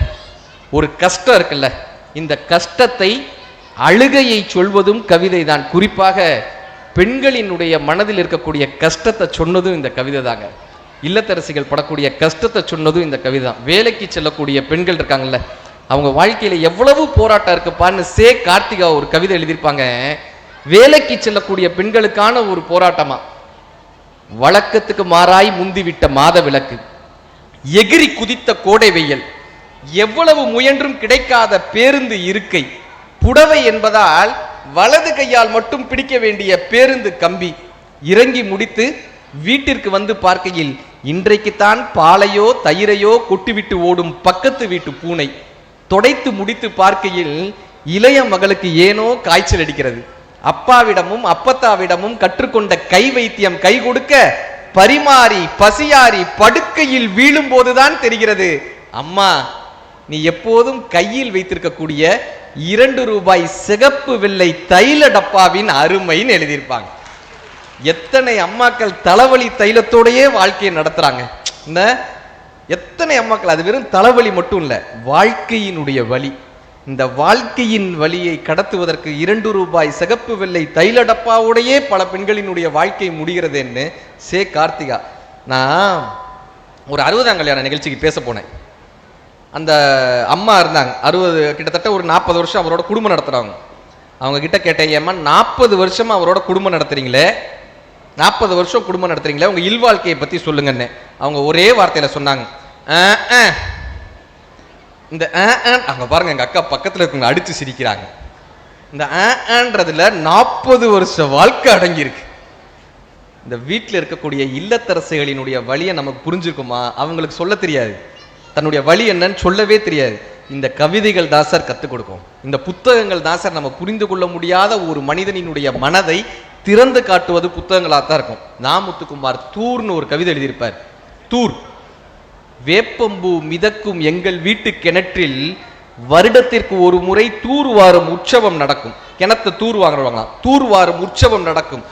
S1: ஒரு கஷ்டம் இருக்குல்ல, இந்த கஷ்டத்தை அழுகையை சொல்வதும் கவிதை தான். குறிப்பாக பெண்களினுடைய மனதில் இருக்கக்கூடிய கஷ்டத்தை சொன்னதும் இந்த கவிதை தாங்க. இல்லத்தரசிகள் படக்கூடிய கஷ்டத்தை சொன்னதும் இந்த கவிதை தான். வேலைக்கு செல்லக்கூடிய பெண்கள் இருக்காங்கல்ல, அவங்க வாழ்க்கையில எவ்வளவு போராட்டம் இருக்குப்பான்னு சே கார்த்திகா ஒரு கவிதை எழுதியிருப்பாங்க. வேலைக்கு செல்லக்கூடிய பெண்களுக்கான ஒரு போராட்டமா. வழக்கத்துக்கு மாறாய் முந்திவிட்ட மாத விளக்கு, எகிரி குதித்த கோடை வெயில், எவ்வளவு முயன்றும் கிடைக்காத பேருந்து இருக்கை, புடவை என்பதால் வலது கையால் மட்டும் பிடிக்க வேண்டிய பேருந்து கம்பி, இறங்கி முடித்து வீட்டிற்கு வந்து பார்க்கையில் இன்றைக்குத்தான் பாலையோ தயிரையோ கொட்டிவிட்டு ஓடும் பக்கத்து வீட்டு பூனை, தொடைத்து முடித்து பார்க்கையில் இளைய மகளுக்கு ஏனோ காய்ச்சல் அடிக்கிறது, அப்பாவிடமும் அப்பத்தாவிடமும் கற்றுக்கொண்ட கை வைத்தியம் கை கொடுக்க பரிமாறி பசியாரி படுக்கையில் வீழும் போதுதான் தெரிகிறது, அம்மா நீ எப்போதும் கையில் வைத்திருக்கக்கூடிய 2 ரூபாய் சிகப்பு வெள்ளை தைல டப்பாவின் அருமைன்னு எழுதியிருப்பாங்க. எத்தனை அம்மாக்கள் தலைவலி தைலத்தோடையே வாழ்க்கையை நடத்துறாங்க. இந்த எத்தனை அம்மாக்கள், அது வெறும் தலைவலி மட்டும் இல்ல, வாழ்க்கையினுடைய வலி. இந்த வாழ்க்கையின் வலியை கடத்துவதற்கு 2 ரூபாய் சிகப்பு வெள்ளை தைல டப்பாவோடையே பல பெண்களினுடைய வாழ்க்கை முடிகிறதுன்னு சே கார்த்திகா. நான் ஒரு 60ஆம் கல்யாண நிகழ்ச்சிக்கு பேச போனேன். அந்த அம்மா இருந்தாங்க, 60 கிட்டத்தட்ட ஒரு 40 வருஷம் அவரோட குடும்பம் நடத்துறவங்க. அவங்க கிட்ட கேட்டேன், ஏம்மா 40 வருஷமா அவரோட குடும்பம் நடத்துறீங்களே, 40 வருஷம் குடும்பம் நடத்துறீங்களே, உங்க இல்வாழ்க்கையை பத்தி சொல்லுங்கன்னு. அவங்க ஒரே வார்த்தையில சொன்னாங்க, இந்த அங்க பாருங்க, எங்க அக்கா பக்கத்துல இருக்கவங்க அடிச்சு சிரிக்கிறாங்க. இந்த ஆன்றதுல 40 வருஷ வாழ்க்கை அடங்கி இருக்கு. இந்த வீட்டில் இருக்கக்கூடிய இல்லத்தரசிகளினுடைய வழியை நமக்கு புரிஞ்சிருக்குமா? அவங்களுக்கு சொல்ல தெரியாது, தன்னுடைய வழி என்னன்னு சொல்லவே தெரியாது. இந்த கவிதைகள் தான் சார் கற்றுக் கொடுக்கும். இந்த புத்தகங்கள் தான் சார் நம்ம புரிந்து கொள்ள முடியாத ஒரு மனிதனினுடைய மனதை திறந்து காட்டுவது புத்தகங்களாக தான் இருக்கும். நாமுத்துக்குமார் தூர்னு ஒரு கவிதை எழுதியிருப்பார். தூர், வேப்பம்பூ மிதக்கும் எங்கள் வீட்டு கிணற்றில் வருடத்திற்கு ஒரு முறை தூர்வாரும் உற்சவம் நடக்கும். கிணத்தை தூர் வாங்குறவங்களாம், தூர்வாரும் உற்சவம் நடக்கும்.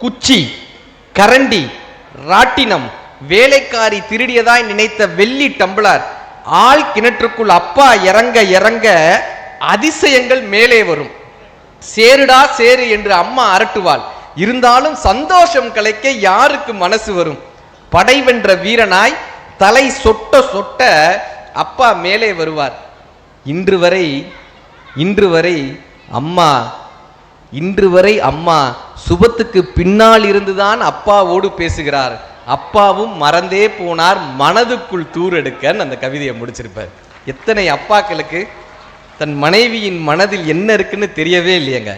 S1: குச்சி, கரண்டி, ராட்டினம், வேலைக்காரி திருடியதாய் நினைத்த வெள்ளி டம்ளர், ஆள் கிணற்றுக்குள் அப்பா இறங்க இறங்க அதிசயங்கள் மேலே வரும். சேருடா சேரு என்று அம்மா அரட்டுவாள், இருந்தாலும் சந்தோஷம் கலைக்க யாருக்கு மனசு வரும்? படை வென்ற வீரனாய் தலை சொட்ட சொட்ட அப்பா மேலே வருவார்.
S2: இன்று வரை அம்மா சுபத்துக்கு பின்னால் இருந்துதான் அப்பாவோடு பேசுகிறார். அப்பாவும் மறந்தே போனார் மனதுக்குள் தூர் எடுக்க அந்த கவிதையை முடிச்சிருப்பார். எத்தனை அப்பாக்களுக்கு தன் மனைவியின் மனதில் என்ன இருக்குன்னு தெரியவே இல்லையங்க.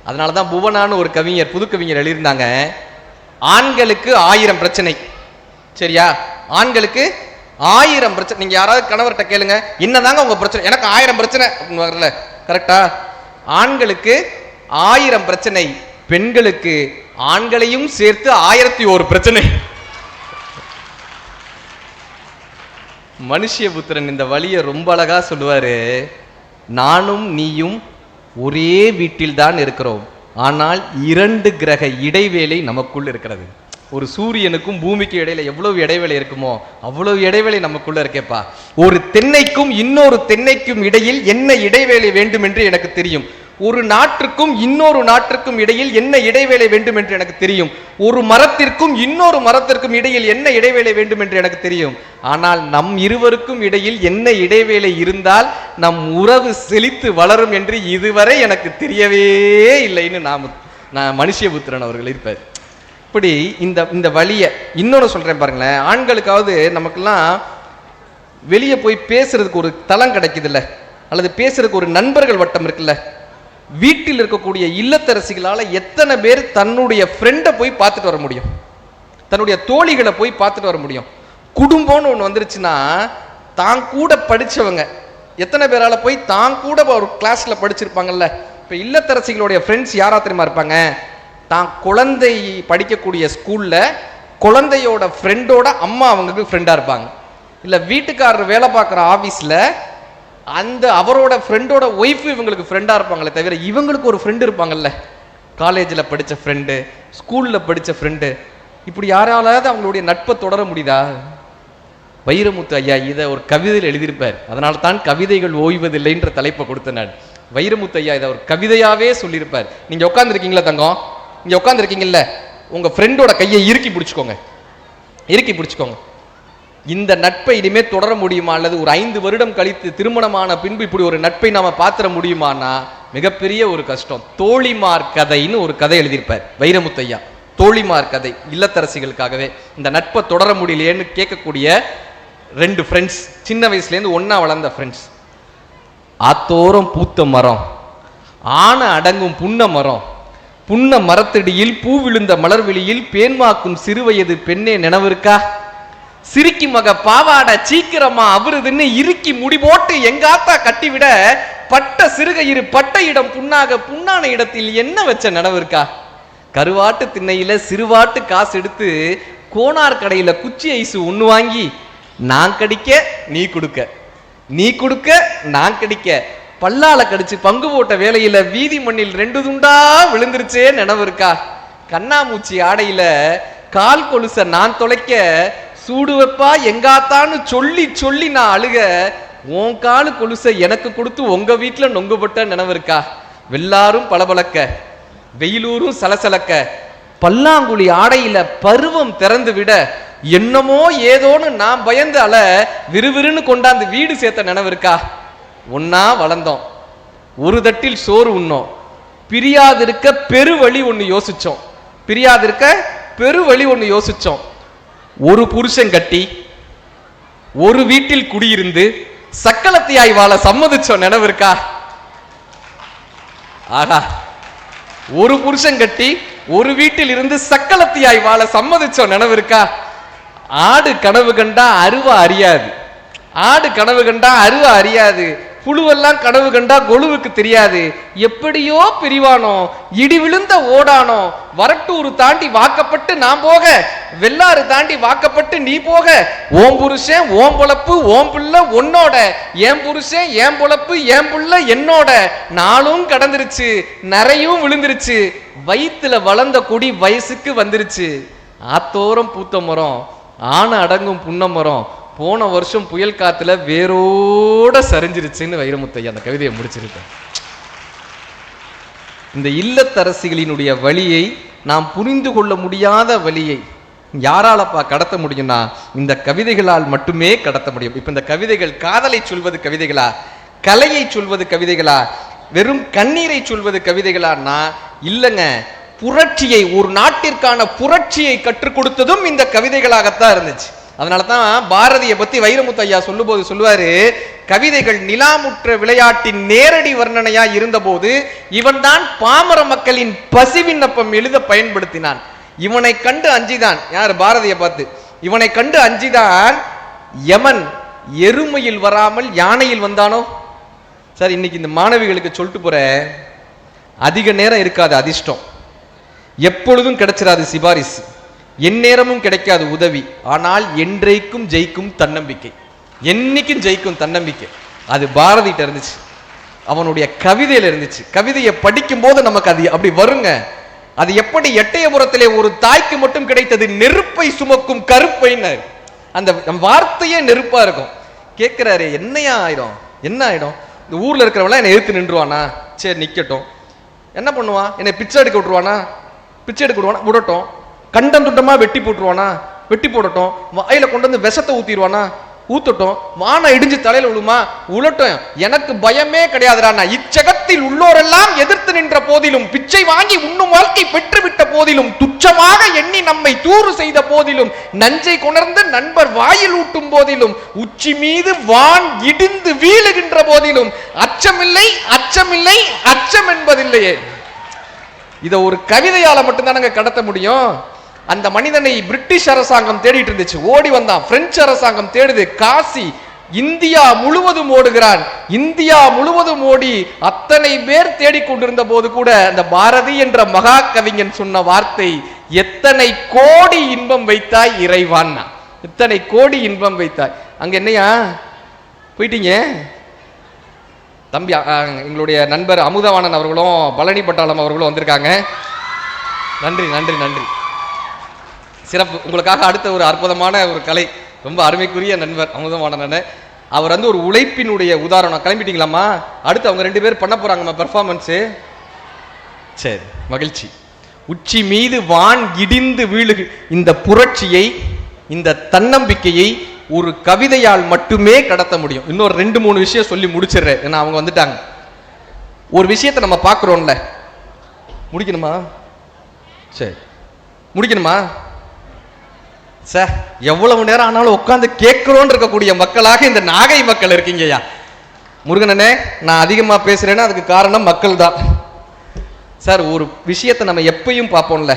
S2: அதனாலதான் புவனான்னு ஒரு கவிஞர், புது கவிஞர் எழுதியிருந்தாங்க, ஆண்களுக்கு 1000 பிரச்சனை. சரியா? ஆண்களுக்கு 1000 பிரச்சனை. நீங்க யாராவது கணவர்கிட்ட கேளுங்க, என்னதாங்க உங்க பிரச்சனை? எனக்கு 1000 பிரச்சனை அப்படின்னு வரல. கரெக்டா? ஆண்களுக்கு 1000 பிரச்சனை, பெண்களுக்கு ஆண்களையும் சேர்த்து 1001 பிரச்சனை. மனுஷியபுத்திரன் இந்த வழியை ரொம்ப அழகா சொல்லுவாரு. நானும் நீயும் ஒரே வீட்டில் தான் இருக்கிறோம், ஆனால் 2 கிரக இடைவேளை நமக்குள் இருக்கிறது. ஒரு சூரியனுக்கும் பூமிக்கு இடையில எவ்வளவு இடைவேளை இருக்குமோ அவ்வளவு இடைவேளை நமக்குள்ள இருக்கேப்பா. ஒரு தென்னைக்கும் இன்னொரு தென்னைக்கும் இடையில் என்ன இடைவேளை வேண்டும் என்று எனக்கு தெரியும். ஒரு நாட்டிற்கும் இன்னொரு நாட்டிற்கும் இடையில் என்ன இடைவேளை வேண்டும் என்று எனக்கு தெரியும். ஒரு மரத்திற்கும் இன்னொரு மரத்திற்கும் இடையில் என்ன இடைவேளை வேண்டும் என்று எனக்கு தெரியும். ஆனால் நம் இருவருக்கும் இடையில் என்ன இடைவேளை இருந்தால் நம் உறவு செழித்து வளரும் என்று இதுவரை எனக்கு தெரியவே இல்லைன்னு நான் மனுஷியபுத்திரன் அவர்கள் இருப்பார். இப்படி இந்த வழியை இன்னொன்று சொல்றேன் பாருங்களேன். ஆண்களுக்காவது நமக்கெல்லாம் வெளியே போய் பேசுறதுக்கு ஒரு தளம் கிடைக்குதுல்ல, அல்லது பேசுறதுக்கு ஒரு நண்பர்கள் வட்டம் இருக்குல்ல. வீட்டில் இருக்கக்கூடிய இல்லத்தரசிகளால எத்தனை பேர் தன்னுடைய ஃப்ரெண்டை போய் பார்த்துட்டு வர முடியும், தன்னுடைய தோழிகளை போய் பார்த்துட்டு வர முடியும். குடும்பம்னு ஒன்று வந்துருச்சுன்னா தான் கூட படிச்சவங்க எத்தனை பேரால போய் தான் கூட ஒரு கிளாஸ்ல படிச்சிருப்பாங்கல்ல. இப்போ இல்லத்தரசிகளுடைய ஃப்ரெண்ட்ஸ் யாரா தெரியுமா இருப்பாங்க? தான் குழந்தை படிக்கக்கூடிய ஸ்கூல்ல குழந்தையோட ஃப்ரெண்டோட அம்மா அவங்களுக்கு ஃப்ரெண்டா இருப்பாங்க. இல்லை வீட்டுக்காரர் வேலை பார்க்குற ஆஃபீஸில் அந்த அவரோட ஃப்ரெண்டோட ஒய்ஃபு இவங்களுக்கு ஃப்ரெண்டாக இருப்பாங்களே தவிர இவங்களுக்கு ஒரு ஃப்ரெண்டு இருப்பாங்கல்ல, காலேஜில் படித்த ஃப்ரெண்டு, ஸ்கூலில் படித்த ஃப்ரெண்டு. இப்படி யாராலாவது அவங்களுடைய நட்பை தொடர முடியுதா? வைரமுத்து ஐயா இதை ஒரு கவிதையில் எழுதியிருப்பார். அதனால தான் கவிதைகள் ஓய்வதில்லைன்ற தலைப்பை கொடுத்த நான். வைரமுத்து ஐயா இதை ஒரு கவிதையாவே சொல்லியிருப்பார். நீங்கள் உட்காந்துருக்கீங்களா தங்கம், இங்கே உட்காந்துருக்கீங்கல்ல, உங்கள் ஃப்ரெண்டோட கையை இறுக்கி பிடிச்சிக்கோங்க. இந்த நட்பை இனிமே தொடர முடியுமா? அல்லது ஒரு 5 வருடம் கழித்து திருமணமான பின்பு இப்படி ஒரு நட்பை நாம பாத்திர முடியுமானா மிகப்பெரிய ஒரு கஷ்டம். தோழிமார் கதைன்னு ஒரு கதை எழுதியிருப்பார் வைரமுத்தையா. தோழிமார் கதை, இல்லத்தரசிகளுக்காகவே. இந்த நட்பை தொடர முடியலையேன்னு கேட்கக்கூடிய 2 ஃப்ரெண்ட்ஸ், சின்ன வயசுலேருந்து ஒன்னா வளர்ந்த ஃப்ரெண்ட்ஸ். ஆத்தோரம் பூத்த மரம், ஆன அடங்கும் புன்ன மரம், புன்ன மரத்தடியில் பூ விழுந்த மலர்வெளியில் பேன்மாக்கும் சிறுவயது பெண்ணே நினைவிருக்கா? சிரிக்கி மக பாவாட சீக்கிரமா அவருதுன்னு இறுக்கி முடி போட்டு எங்காத்தா கட்டிவிட பட்ட சிறுகயிறு பட்ட இடம் புண்ணாக புண்ணான இடத்தில் என்ன வச்ச நினைவு இருக்கா? கருவாட்டு திண்ணையில சிறுவாட்டு காசு எடுத்து கோனார் கடையில குச்சி ஐசு ஒண்ணு வாங்கி நான் கடிக்க நீ கொடுக்க, நீ கொடுக்க நான் கடிக்க, பல்லால கடிச்சு பங்கு போட்ட வேலையில வீதி மண்ணில் 2 துண்டா விழுந்துருச்சே நினைவு இருக்கா? கண்ணாமூச்சி ஆடையில கால் கொலுச நான் தொலைக்க சூடு வைப்பா எங்காத்தான்னு சொல்லி சொல்லி நான் அழுக உன் காலு கொலுசை எனக்கு கொடுத்து உங்க வீட்டுல நொங்குபட்ட நினைவு இருக்கா? வெள்ளாரும் பளபளக்க வெயிலூரும் சலசலக்க பல்லாங்குழி ஆடையில பருவம் திறந்து விட என்னமோ ஏதோன்னு நான் பயந்து அல விறுவிறுன்னு கொண்டாந்து வீடு சேர்த்த நினைவு இருக்கா? ஒன்னா வளர்ந்தோம், ஒரு தட்டில் சோறு உண்ணோம், பிரியாதிருக்க பெருவழி ஒண்ணு யோசிச்சோம், ஒரு புருஷன் கட்டி ஒரு வீட்டில் குடியிருந்து சக்களத்தியாய் வாழ சம்மதிச்சோம் நினைவு இருக்கா? ஆகா, ஒரு புருஷன் கட்டி ஒரு வீட்டில் இருந்து சக்களத்தியாய் வாழ சம்மதிச்சோம் நினைவு இருக்கா? ஆடு கனவு கண்டா அருவா அறியாது, புழுவெல்லாம் கனவு கண்டா கொழுவுக்கு தெரியாது. எப்படியோ பிரிவானோ, இடி விழுந்த ஓடானோ, வரட்டூர் தாண்டி வாக்கப்பட்டு நான் போக, வெள்ளாறு தாண்டி வாக்கப்பட்டு நீ போக, ஓம் புருஷன் ஓம் பொழப்பு ஓம் பிள்ளை உன்னோட, ஏன் புருஷன் ஏன் பொழப்பு ஏன் பிள்ளை என்னோட, நாளும் கடந்துருச்சு நிறையும் விழுந்துருச்சு, வயிற்றுல வளர்ந்த கொடி வயசுக்கு வந்துருச்சு, ஆத்தோரம் பூத்த மரம் ஆன அடங்கும் புன்ன மரம் போன வருஷம் புயல் காத்துல வேரோட சரிஞ்சிருச்சுன்னு வைரமுத்தையா அந்த கவிதையை முடிச்சிருக்கேன். இந்த இல்லத்தரசிகளினுடைய வழியை நாம் புரிந்து கொள்ள முடியாத வழியை யாராலப்பா கடத்த முடியும்னா இந்த கவிதைகளால் மட்டுமே கடத்த முடியும். இப்ப இந்த கவிதைகள் காதலை சொல்வது கவிதைகளா? கலையை சொல்வது கவிதைகளா, வெறும் கண்ணீரை சொல்வது கவிதைகளான்னா இல்லைங்க. புரட்சியை, ஒரு நாட்டிற்கான புரட்சியை கற்றுக் கொடுத்ததும் இந்த கவிதைகளாகத்தான் இருந்துச்சு. அதனாலதான் பாரதியை பத்தி வைரமுத்து ஐயா சொல்லும்போது சொல்லுவாரு, கவிதைகள் நிலாமுற்ற விளையாட்டின் நேரடி வர்ணனையா இருந்தபோது இவன் தான் பாமர மக்களின் பசிவிண்ணப்பம் எழுத பயன்படுத்தினான். இவனை கண்டு அஞ்சிதான், யார் பாரதியை பார்த்து, இவனை கண்டு அஞ்சிதான் யமன் எருமையில் வராமல் யானையில் வந்தானோ. சார் இன்னைக்கு இந்த மாணவிகளுக்கு சொல்லிட்டு போற, அதிக நேரம் இருக்காது அதிர்ஷ்டம், எப்பொழுதும் கிடைச்சிடாது சிபாரிசு, எந்நேரமும் கிடைக்காது உதவி, ஆனால் என்றைக்கும் ஜெயிக்கும் தன்னம்பிக்கை, என்னைக்கும் ஜெயிக்கும் தன்னம்பிக்கை. அது பாரதிட்ட இருந்துச்சு, அவனுடைய கவிதையில இருந்துச்சு. கவிதையை படிக்கும் போது நமக்கு அது அப்படி வருங்க. அது எப்படி எட்டயபுரத்திலே ஒரு தாய்க்கு மட்டும் கிடைத்தது, நெருப்பை சுமக்கும் கருப்பைன்னு. அந்த வார்த்தையே நெருப்பா இருக்கும். கேட்கிறாரு, என்னையா ஆயிடும், என்ன ஆயிடும், இந்த ஊர்ல இருக்கிறவங்கள என்னை எதிர்த்து நின்றுவானா, சரி நிக்கட்டும், என்ன பண்ணுவான், என்னை பிச்சை எடுக்க விட்டுருவானா, பிச்சை எடுக்க விடுவானா, விடட்டும், கண்டம் துண்டமா வெட்டி போட்டுருவானா, வெட்டி போடட்டும், வாயில கொண்டு வந்து விஷத்தை ஊத்திடுவானா, ஊத்தட்டும், வானம் இடிஞ்சு தலையில விழுமா, உழட்டும், எனக்கு பயமே கிடையாதுடா. இச்சகத்தில் உள்ளோரெல்லாம் எதிர்த்து நின்ற போதிலும், பிச்சை வாங்கி உண்ணும் வாழ்க்கை பெற்றுவிட்ட போதிலும், துச்சமாக எண்ணி நம்மை தூறு செய்த போதிலும், நஞ்சை கொணர்ந்து நண்பர் வாயில் ஊட்டும் போதிலும், உச்சி மீது வான் இடிந்து வீழுகின்ற போதிலும், அச்சமில்லை அச்சமில்லை அச்சம் என்பதில்லையே. இத ஒரு கவிதையால மட்டும்தானங்க கடத்த முடியும். அந்த மனிதனை பிரிட்டிஷ் அரசாங்கம் தேடிட்டு இருந்துச்சு, ஓடி வந்தான். பிரெஞ்சு அரசாங்கம் தேடுது, காசி இந்தியா முழுவதும் ஓடுகிறான். இந்தியா முழுவதும் ஓடி அத்தனை பேர் தேடிக்கொண்டிருந்த போது கூட அந்த பாரதி என்ற மகா கவிஞன் சொன்ன வார்த்தை, எத்தனை கோடி இன்பம் வைத்தாய் இறைவான், எத்தனை கோடி இன்பம் வைத்தாய். அங்க என்னையா போயிட்டீங்க தம்பி, எங்களுடைய நண்பர் அமுதவாணன் அவர்களும் பழனி பட்டாளம் அவர்களும் வந்திருக்காங்க. நன்றி நன்றி நன்றி, சிறப்பு. உங்களுக்காக அடுத்த ஒரு அற்புதமான ஒரு கலை, ரொம்ப அருமைக்குரிய நண்பர் அமுதவாணன். அவர் வந்து ஒரு உழைப்பினுடைய உதாரணம். கிளம்பிட்டீங்களாமா? அடுத்து அவங்க 2 பேர் பண்ண போறாங்கம்மா பெர்ஃபார்மன்ஸு. சரி, மகிழ்ச்சி. உச்சி மீது வான் இடிந்து வீழு, இந்த புரட்சியை, இந்த தன்னம்பிக்கையை ஒரு கவிதையால் மட்டுமே கடத்த முடியும். இன்னொரு 2-3 விஷயம் சொல்லி முடிச்சிடுறேன், ஏன்னா அவங்க வந்துட்டாங்க. ஒரு விஷயத்தை நம்ம பார்க்குறோம்ல, முடிக்கணுமா? சரி, முடிக்கணுமா சார்? எவ்வளவு நேரம் ஆனாலும் உட்காந்து கேட்கிறோன்னு இருக்கக்கூடிய மக்களாக இந்த நாகை மக்கள் இருக்கீங்கய்யா. முருகனனே, நான் அதிகமா பேசுறேன்னா அதுக்கு காரணம் மக்கள் தான் சார். ஒரு விஷயத்தை நம்ம எப்பயும் பார்ப்போம்ல,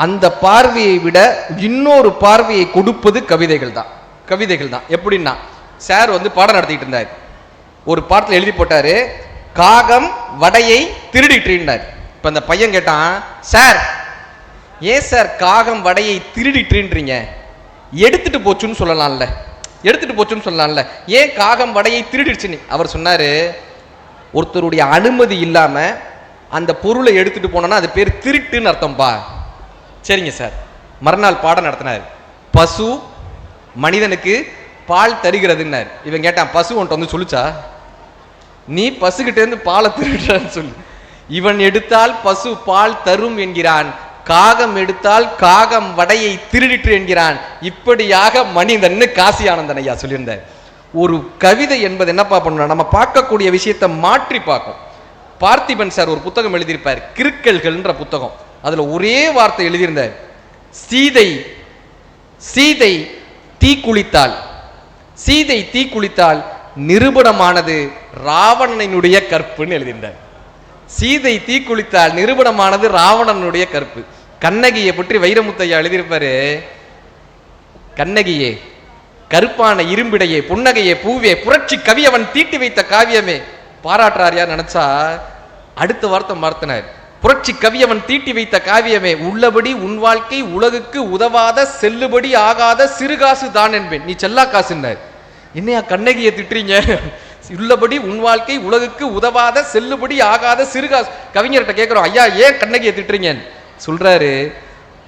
S2: அந்த பார்வையை விட இன்னொரு பார்வையை கொடுப்பது கவிதைகள் தான். கவிதைகள் தான். எப்படின்னா, சார் வந்து பாடம் நடத்திட்டு இருந்தார், ஒரு பாடத்தில் எழுதி போட்டாரு, காகம் வடையை திருடிட்டுனார். இப்ப அந்த பையன் கேட்டான், சார் ஏன் சார் காகம் வடையை திருடிட்டுன்றீங்க, எடுத்துட்டு போச்சுன்னு சொல்லலாம்ல, எடுத்துட்டு போச்சுன்னு சொல்லலாம்ல, ஏன் காகம் வடையை திருடிடுச்சுன்னு? அவர் சொன்னாரு, ஒருத்தருடைய அனுமதி இல்லாம அந்த பொருளை எடுத்துட்டு போனோம்னா அது பேர் திருட்டுன்னு அர்த்தம்பா. சரிங்க சார். மறுநாள் பாடம் நடத்தினார், பசு மனிதனுக்கு பால் தருகிறதுன்னார். இவன் கேட்டான், பசு உன்ட்ட வந்து சொல்லுச்சா, நீ பசுகிட்ட இருந்து பாலை திருடுறான்னு சொல்லு. இவன் எடுத்தால் பசு பால் தரும் என்கிறான், காகம் எடுத்தால் காகம் வடையை திருடிட்டு என்கிறான். இப்படியாக மனிதன் காசி ஆனந்தன் ஐயா சொல்லியிருந்தார். ஒரு கவிதை என்பது என்னப்பா பண்ணணும், நம்ம பார்க்கக்கூடிய விஷயத்தை மாற்றி பார்க்கும். பார்த்திபன் சார் ஒரு புத்தகம் எழுதியிருப்பார், கிறுக்கல்கள்ன்ற புத்தகம். அதுல ஒரே வார்த்தை எழுதியிருந்தார், சீதை சீதை தீ குளித்தாள், சீதை தீ குளித்தாள், நிரூபணமானது ராவணனுடைய கற்புன்னு எழுதியிருந்தார். சீதை தீ குளித்தால், நிரூபணமானது ராவணனுடைய கற்பு. கண்ணகியை பற்றி வைரமுத்தையா எழுதியிருப்பாரு, கண்ணகியே கருப்பான இரும்பிடையே புன்னகையே பூவே புரட்சி கவியவன் தீட்டி வைத்த காவியமே. பாராட்டுறாரியா நினைச்சா அடுத்த வார்த்தை மார்த்தினார், புரட்சி கவியவன் தீட்டி வைத்த காவியமே, உள்ளபடி உன் வாழ்க்கை உலகுக்கு உதவாத செல்லுபடி ஆகாத சிறுகாசு தான் என்பேன். நீ செல்லா காசுன்னார். என்னையா கண்ணகியை திட்டுறீங்க, உள்ளபடி உன் வாழ்க்கை உலகுக்கு உதவாத செல்லுபடி ஆகாத சிறுகாசு. கவிஞர்கிட்ட கேட்கிறோம், ஐயா ஏன் கண்ணகியை திட்டுறீங்க? சொல்றாரு,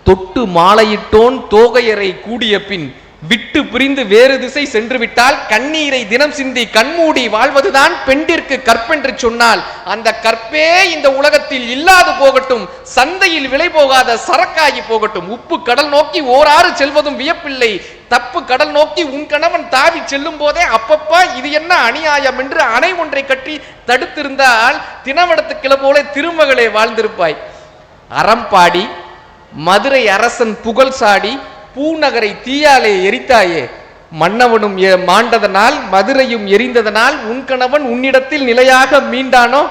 S2: தொட்டு மாலையிட்டோன் தோகையரை கூடிய பின் விட்டு பிரிந்து வேறு திசை சென்று விட்டால் கண்ணீரை தினம் சிந்தி கண்மூடி வாழ்வதுதான் பெண்டிற்கு கற்பென்று சொன்னால் அந்த கற்பே இந்த உலகத்தில் இல்லாது போகட்டும், சந்தையில் விலை போகாத சரக்காகி போகட்டும். உப்பு கடல் நோக்கி ஓராறு செல்வதும் வியப்பில்லை, தப்பு கடல் நோக்கி உன் கணவன் தாவி செல்லும் போதே அப்பப்பா இது என்ன அநியாயம் என்று அணை ஒன்றை கட்டி தடுத்திருந்தால் தினவடத்துக்கிள போல திருமகளே வாழ்ந்திருப்பாய். அறம்பாடி மதுரை அரசன் புகழ் சாடி பூநகரை தீயாலே எரித்தாயே, மன்னவனும் மாண்டதனால் மதுரையும் எரிந்ததனால் உன் கணவன் உன்னிடத்தில் நிலையாக மீண்டானோ?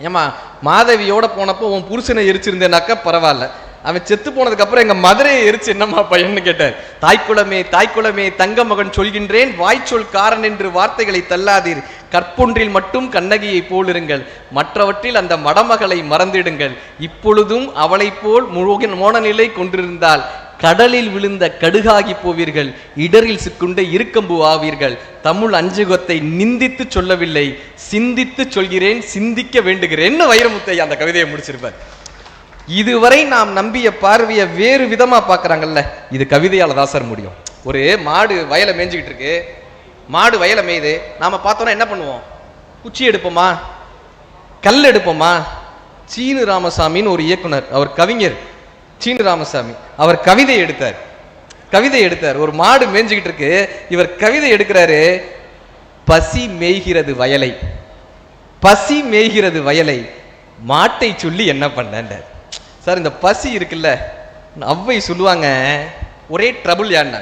S2: ஏமா மாதவியோட போனப்போ உன் புருஷனை எரிச்சிருந்தேனாக்கா பரவாயில்ல, அவன் செத்து போனதுக்கு அப்புறம் எங்க மதுரையை எரிச்சு என்னம்மா பையன்னு கேட்டார். தாய்க்குளமே தாய்க்குளமே தங்க மகன் சொல்கின்றேன், வாய்ச்சொல் காரன் என்று வார்த்தைகளை தள்ளாதீர், கற்பொன்றில் மட்டும் கண்ணகியை போலிருங்கள், மற்றவற்றில் அந்த மடமகளை மறந்திடுங்கள். இப்பொழுதும் அவளை போல் மோனநிலை கொண்டிருந்தால் கடலில் விழுந்த கடுகாகி போவீர்கள், இடரில் சிக்குண்ட இருக்கம்பு ஆவீர்கள். தமிழ் அஞ்சுகத்தை நிந்தித்து சொல்லவில்லை, சிந்தித்து சொல்கிறேன், சிந்திக்க வேண்டுகிறேன். வைரமுத்தையா அந்த கவிதையை முடிச்சிருப்பார். இதுவரை நாம் நம்பிய பார்வையை வேறு விதமா பார்க்கறாங்கல்ல, இது கவிதையால தான் சார் முடியும். ஒரு மாடு வயலை மேய்ஞ்சிக்கிட்டு இருக்கு, மாடு வயலை மேய்து, நாம பார்த்தோம்னா என்ன பண்ணுவோம்? குச்சி எடுப்போமா, கல் எடுப்போமா? சீனு ராமசாமின்னு ஒரு இயக்குனர், அவர் கவிஞர் சீனு ராமசாமி, அவர் கவிதை எடுத்தார். ஒரு மாடு மேய்ஞ்சிக்கிட்டு இருக்கு, இவர் கவிதை எடுக்கிறாரு. பசி மேய்கிறது வயலை, பசி மேய்கிறது வயலை, மாட்டை சொல்லி என்ன பண்ண சார். இந்த பசி இருக்குல்ல, அவ்வை சொல்லுவாங்க ஒரே ட்ரபுள். ஏன்னா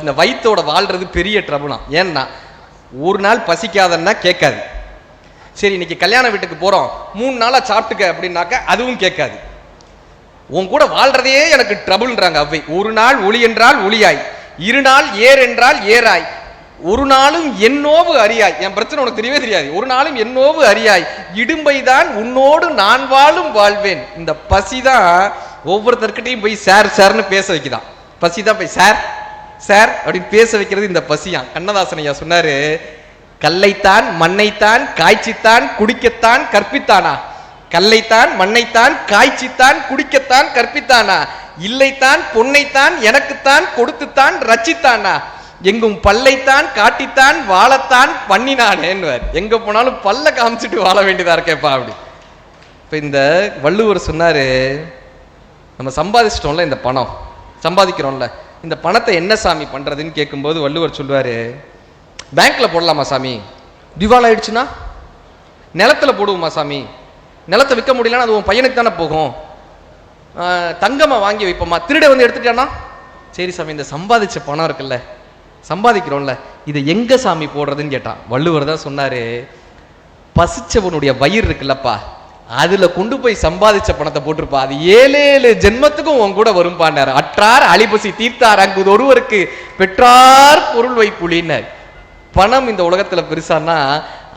S2: இந்த வயிற்றோட வாழ்றது பெரிய ட்ரபுளாம். ஏன்னா ஒரு நாள் பசிக்காதன்னா கேட்காது. சரி இன்னைக்கு கல்யாண வீட்டுக்கு போறோம், 3 நாளா சாப்பிட்டுக்க அப்படின்னாக்க அதுவும் கேட்காது. உன் கூட வாழ்றதே எனக்கு ட்ரபுள்ன்றாங்க அவ்வை. ஒரு நாள் ஒளி என்றால் ஒளியாய், 2 நாள் ஏர் என்றால் ஏராய், ஒரு நாளும் என்னோவு அறியாய். என் பிரச்சனை உனக்கு தெரியவே தெரியாது, ஒரு நாளும் என்னோவு அறியாய், இடும்பைதான் உன்னோடு நான் வாழும் வாழ்வேன். இந்த பசிதான் ஒவ்வொருத்தர்கிட்டையும் போய் சார் சார்னு பேச வைக்குதான். பசிதான் போய் சார் சார் அப்படின்னு பேச வைக்கிறது இந்த பசியான். கண்ணதாசன் ஐயா சொன்னாரு, கல்லைத்தான் மண்ணைத்தான் காய்ச்சித்தான் குடிக்கத்தான் கற்பித்தானா, கல்லைத்தான் மண்ணைத்தான் காய்ச்சித்தான் குடிக்கத்தான் கற்பித்தானா, இல்லைத்தான் பொன்னைத்தான் எனக்குத்தான் கொடுத்துத்தான் ரச்சித்தானா, எங்கும் பல்லைத்தான் காட்டித்தான் வாழத்தான் பண்ணினானேன்னுவார். எங்க போனாலும் பல்ல காமிச்சிட்டு வாழ வேண்டியதா இருக்கேப்பா அப்படி. இப்ப இந்த வள்ளுவர் சொன்னாரு, நம்ம சம்பாதிச்சிட்டோம்ல, இந்த பணம் சம்பாதிக்கிறோம்ல, இந்த பணத்தை என்ன சாமி பண்றதுன்னு கேட்கும்போது வள்ளுவர் சொல்லுவாரு, பேங்க்ல போடலாமா சாமி? திவால் ஆயிடுச்சுன்னா நிலத்துல போடுவோமா சாமி? நிலத்தை விற்க முடியலன்னா அது உன் பையனுக்கு தானே போகும். தங்கமா வாங்கி வைப்போமா? திருட வந்து எடுத்துட்டானா? சரி சாமி, இந்த சம்பாதிச்ச பணம் இருக்குல்ல, சம்பாதிக்கிறோம்ல, இதை எங்க சாமி போடுறதுன்னு கேட்டான். வள்ளுவர் தான் சொன்னாரு, பசிச்சவனுடைய வயிறு இருக்குல்லப்பா, அதுல கொண்டு போய் சம்பாதிச்ச பணத்தை போட்டிருப்பா, அது 7 ஜென்மத்துக்கும் உன் கூட வரும்பாண்டார். அற்றார் அழிபசி தீர்த்தார் அங்கு ஒருவருக்கு பெற்றார் பொருள் வைப்புலின்னார். பணம் இந்த உலகத்துல பெருசானா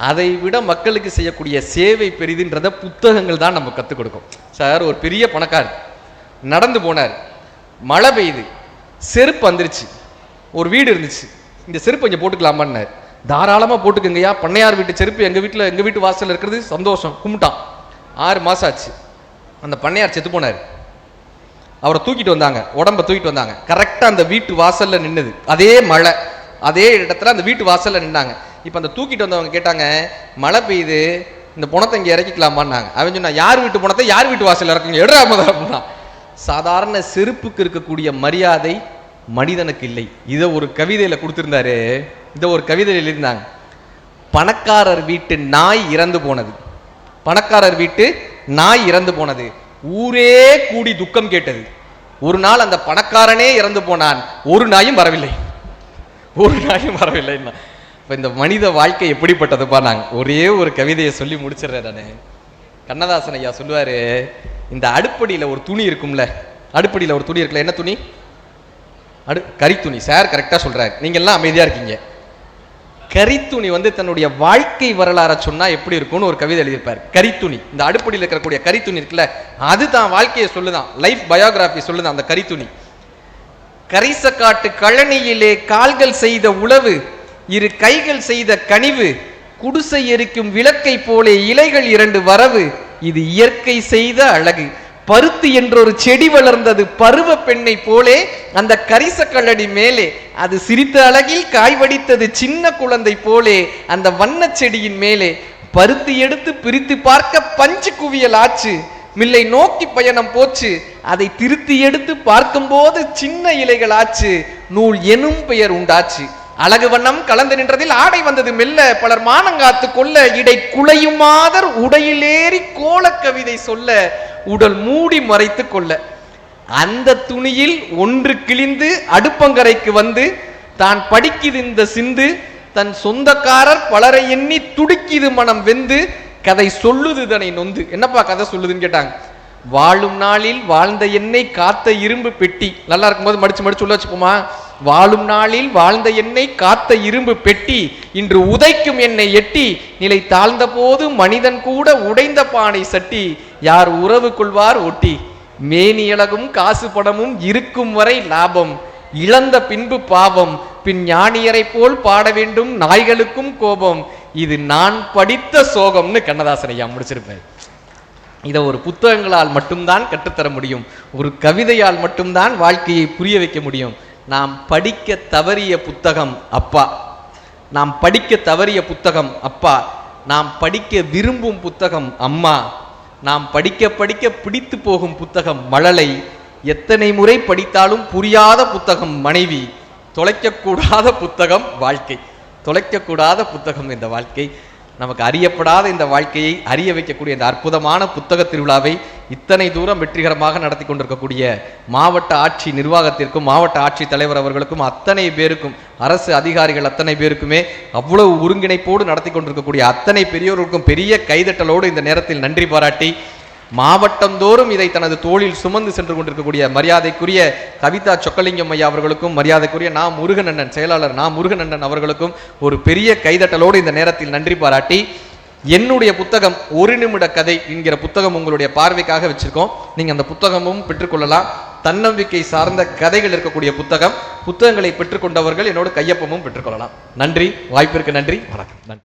S2: அதை விட மக்களுக்கு செய்யக்கூடிய சேவை பெரிதுன்றத புத்தகங்கள் தான் நம்ம கற்றுக் கொடுக்கும். சார் ஒரு பெரிய பணக்காரர் நடந்து போனார், மழை பெய்யுது, செருப்பு வந்துருச்சு, ஒரு வீடு இருந்துச்சு, இந்த செருப்பு இங்கே போட்டுக்கலாமான்னார். தாராளமாக போட்டுக்கங்கய்யா, பண்ணையார் வீட்டு செருப்பு எங்கள் வீட்டு வாசலில் இருக்கிறது சந்தோஷம், கும்பிட்டான். 6 மாதம் ஆச்சு, அந்த பண்ணையார் செத்து போனார். அவரை தூக்கிட்டு வந்தாங்க, உடம்ப தூக்கிட்டு வந்தாங்க, கரெக்டாக அந்த வீட்டு வாசலில் நின்னுது. அதே மழை, அதே இடத்துல அந்த வீட்டு வாசலில் நின்னாங்க. இப்போ அந்த தூக்கிட்டு வந்தவங்க கேட்டாங்க, மழை பெய்யுது, இந்த பணத்தை இங்கே இறக்கிக்கலாமான்னாங்க. அவன் சொன்னா, யார் வீட்டு பணத்தை யார் வீட்டு வாசலில் இறக்குங்க, எடுறாம. சாதாரண செருப்புக்கு இருக்கக்கூடிய மரியாதை மனிதனுக்கு இல்லை. இதை ஒரு கவிதையில கொடுத்திருந்தாரு. இதை ஒரு கவிதையில் இருந்தாங்க, பணக்காரர் வீட்டு நாய் இறந்து போனது, பணக்காரர் வீட்டு நாய் இறந்து போனது, ஊரே கூடி துக்கம் கேட்டது. ஒரு நாள் அந்த பணக்காரனே இறந்து போனான், ஒரு நாயும் வரவில்லை, ஒரு நாயும் வரவில்லை. இப்ப இந்த மனித வாழ்க்கை எப்படிப்பட்டதுப்பா. நாங்க ஒரே ஒரு கவிதையை சொல்லி முடிச்சிடுறேன் நானு. கண்ணதாசன் ஐயா சொல்லுவாரு, இந்த அடுப்படியில ஒரு துணி இருக்கும்ல, அடுப்படியில ஒரு துணி இருக்குல்ல, என்ன துணி? கரித்துணி. சார் கரெக்டா சொல்றாரு, நீங்க எல்லாம் அமைதியா இருக்கீங்க. கரித்துணி தன்னுடைய வாழ்க்கை வரலாற சொன்னா எப்படி இருக்கும்னு ஒரு கவிதை எழுதியிருப்பார். கரித்துணி, இந்த அடுப்படியில் இருக்கக்கூடிய கரித்துணி இருக்குல்ல, அது தான் வாழ்க்கையை சொல்லுதான், லைஃப் பயோகிராபி சொல்லுதான் அந்த கரித்துணி. கரிசக்காட்டு கழனியிலே கால்கள் செய்த உழவு, 2 கைகள் செய்த கனிவு, குடிசை எரிக்கும் விளக்கை போலே இலைகள் 2 வரவு, இது இயற்கை செய்த அழகு, பருத்தி என்ற ஒரு செடி வளர்ந்தது. பருவ பெண்ணை போலே அந்த கரிச கல்லடி மேலே அது சிரித்த அழகில் காய் வடித்தது. சின்ன குழந்தை போலே அந்த வண்ண செடியின் மேலே பருத்தி எடுத்து பிரித்து பார்க்க பஞ்சு குவியல் ஆச்சு. மில்லை நோக்கி பயணம் போச்சு. அதை திருத்தி எடுத்து பார்க்கும் போது சின்ன இலைகள் ஆச்சு. நூல் எனும் பெயர் உண்டாச்சு. அழகு வண்ணம் கலந்து நின்றதில் ஆடை வந்தது மெல்ல. பலர் மானங்காத்து கொள்ள இடை குலையுமாதர் உடையிலேறி கோல கவிதை சொல்ல உடல் மூடி மறைத்து கொள்ள. அந்த துணியில் ஒன்று கிழிந்து அடுப்பங்கரைக்கு வந்து தான் படிக்குது இந்த சிந்து. தன் சொந்தக்காரர் பலரை எண்ணி துடிக்குது மனம் வெந்து. கதை சொல்லுது தன்னை நொந்து. என்னப்பா கதை சொல்லுதுன்னு கேட்டாங்க. வாழும் நாளில் வாழ்ந்த என்னை காத்த இரும்பு பெட்டி. நல்லா இருக்கும்போது மடிச்சு மடிச்சு உள்ள வச்சுப்போமா. வாழும் நாளில் வாழ்ந்த என்னை காத்த இரும்பு பெட்டி இன்று உதைக்கும் என்னை எட்டி. நிலை தாழ்ந்த போது மனிதன் கூட உடைந்த பானை சட்டி. யார் உறவு கொள்வார் ஒட்டி. மேனியழகும் காசு படமும் இருக்கும் வரை லாபம். இழந்த பின்பு பாவம். பின் ஞானியரை போல் பாட வேண்டும் நாய்களுக்கும் கோபம். இது நான் படித்த சோகம்னு கண்ணதாசன் ஐயா முடிச்சிருப்பேன். இதை ஒரு புத்தகங்களால் மட்டும்தான் கற்றுத்தர முடியும். ஒரு கவிதையால் மட்டும்தான் வாழ்க்கையை புரிய வைக்க முடியும். நாம் படிக்க தவறிய புத்தகம் அப்பா. நாம் படிக்க தவறிய புத்தகம் அப்பா. நாம் படிக்க விரும்பும் புத்தகம் அம்மா. நாம் படிக்க படிக்க பிடித்து போகும் புத்தகம் மழலை. எத்தனை முறை படித்தாலும் புரியாத புத்தகம் மனைவி. தொலைக்கக்கூடாத புத்தகம் வாழ்க்கை. தொலைக்கக்கூடாத புத்தகம் இந்த வாழ்க்கை. நமக்கு அறியப்படாத இந்த வாழ்க்கையை அறிய வைக்கக்கூடிய இந்த அற்புதமான புத்தக திருவிழாவை இத்தனை தூரம் வெற்றிகரமாக நடத்தி கொண்டிருக்கக்கூடிய மாவட்ட ஆட்சி நிர்வாகத்திற்கும் மாவட்ட ஆட்சி தலைவர் அவர்களுக்கும் அத்தனை பேருக்கும் அரசு அதிகாரிகள் அத்தனை பேருக்குமே அவ்வளவு ஒருங்கிணைப்போடு நடத்தி கொண்டிருக்கக்கூடிய அத்தனை பெரியோருக்கும் பெரிய கைதட்டலோடு இந்த நேரத்தில் நன்றி பாராட்டி, மாவட்டந்தோறும் இதை தனது தோளில் சுமந்து சென்று கொண்டிருக்கக்கூடிய மரியாதைக்குரிய கவிதா சொக்கலிங்கம் ஐயா அவர்களுக்கும் மரியாதைக்குரிய முருகனண்ணன் செயலாளர் முருகனண்ணன் அவர்களுக்கும் ஒரு பெரிய கைதட்டலோடு இந்த நேரத்தில் நன்றி பாராட்டி, என்னுடைய புத்தகம் ஒரு நிமிட கதை என்கிற புத்தகம் உங்களுடைய பார்வைக்காக வச்சிருக்கோம். நீங்க அந்த புத்தகமும் பெற்றுக்கொள்ளலாம். தன்னம்பிக்கை சார்ந்த கதைகள் இருக்கக்கூடிய புத்தகங்களை பெற்றுக்கொண்டவர்கள் என்னோட கையொப்பமும் பெற்றுக்கொள்ளலாம். நன்றி. வாய்ப்பிற்கு நன்றி. வணக்கம். நன்றி.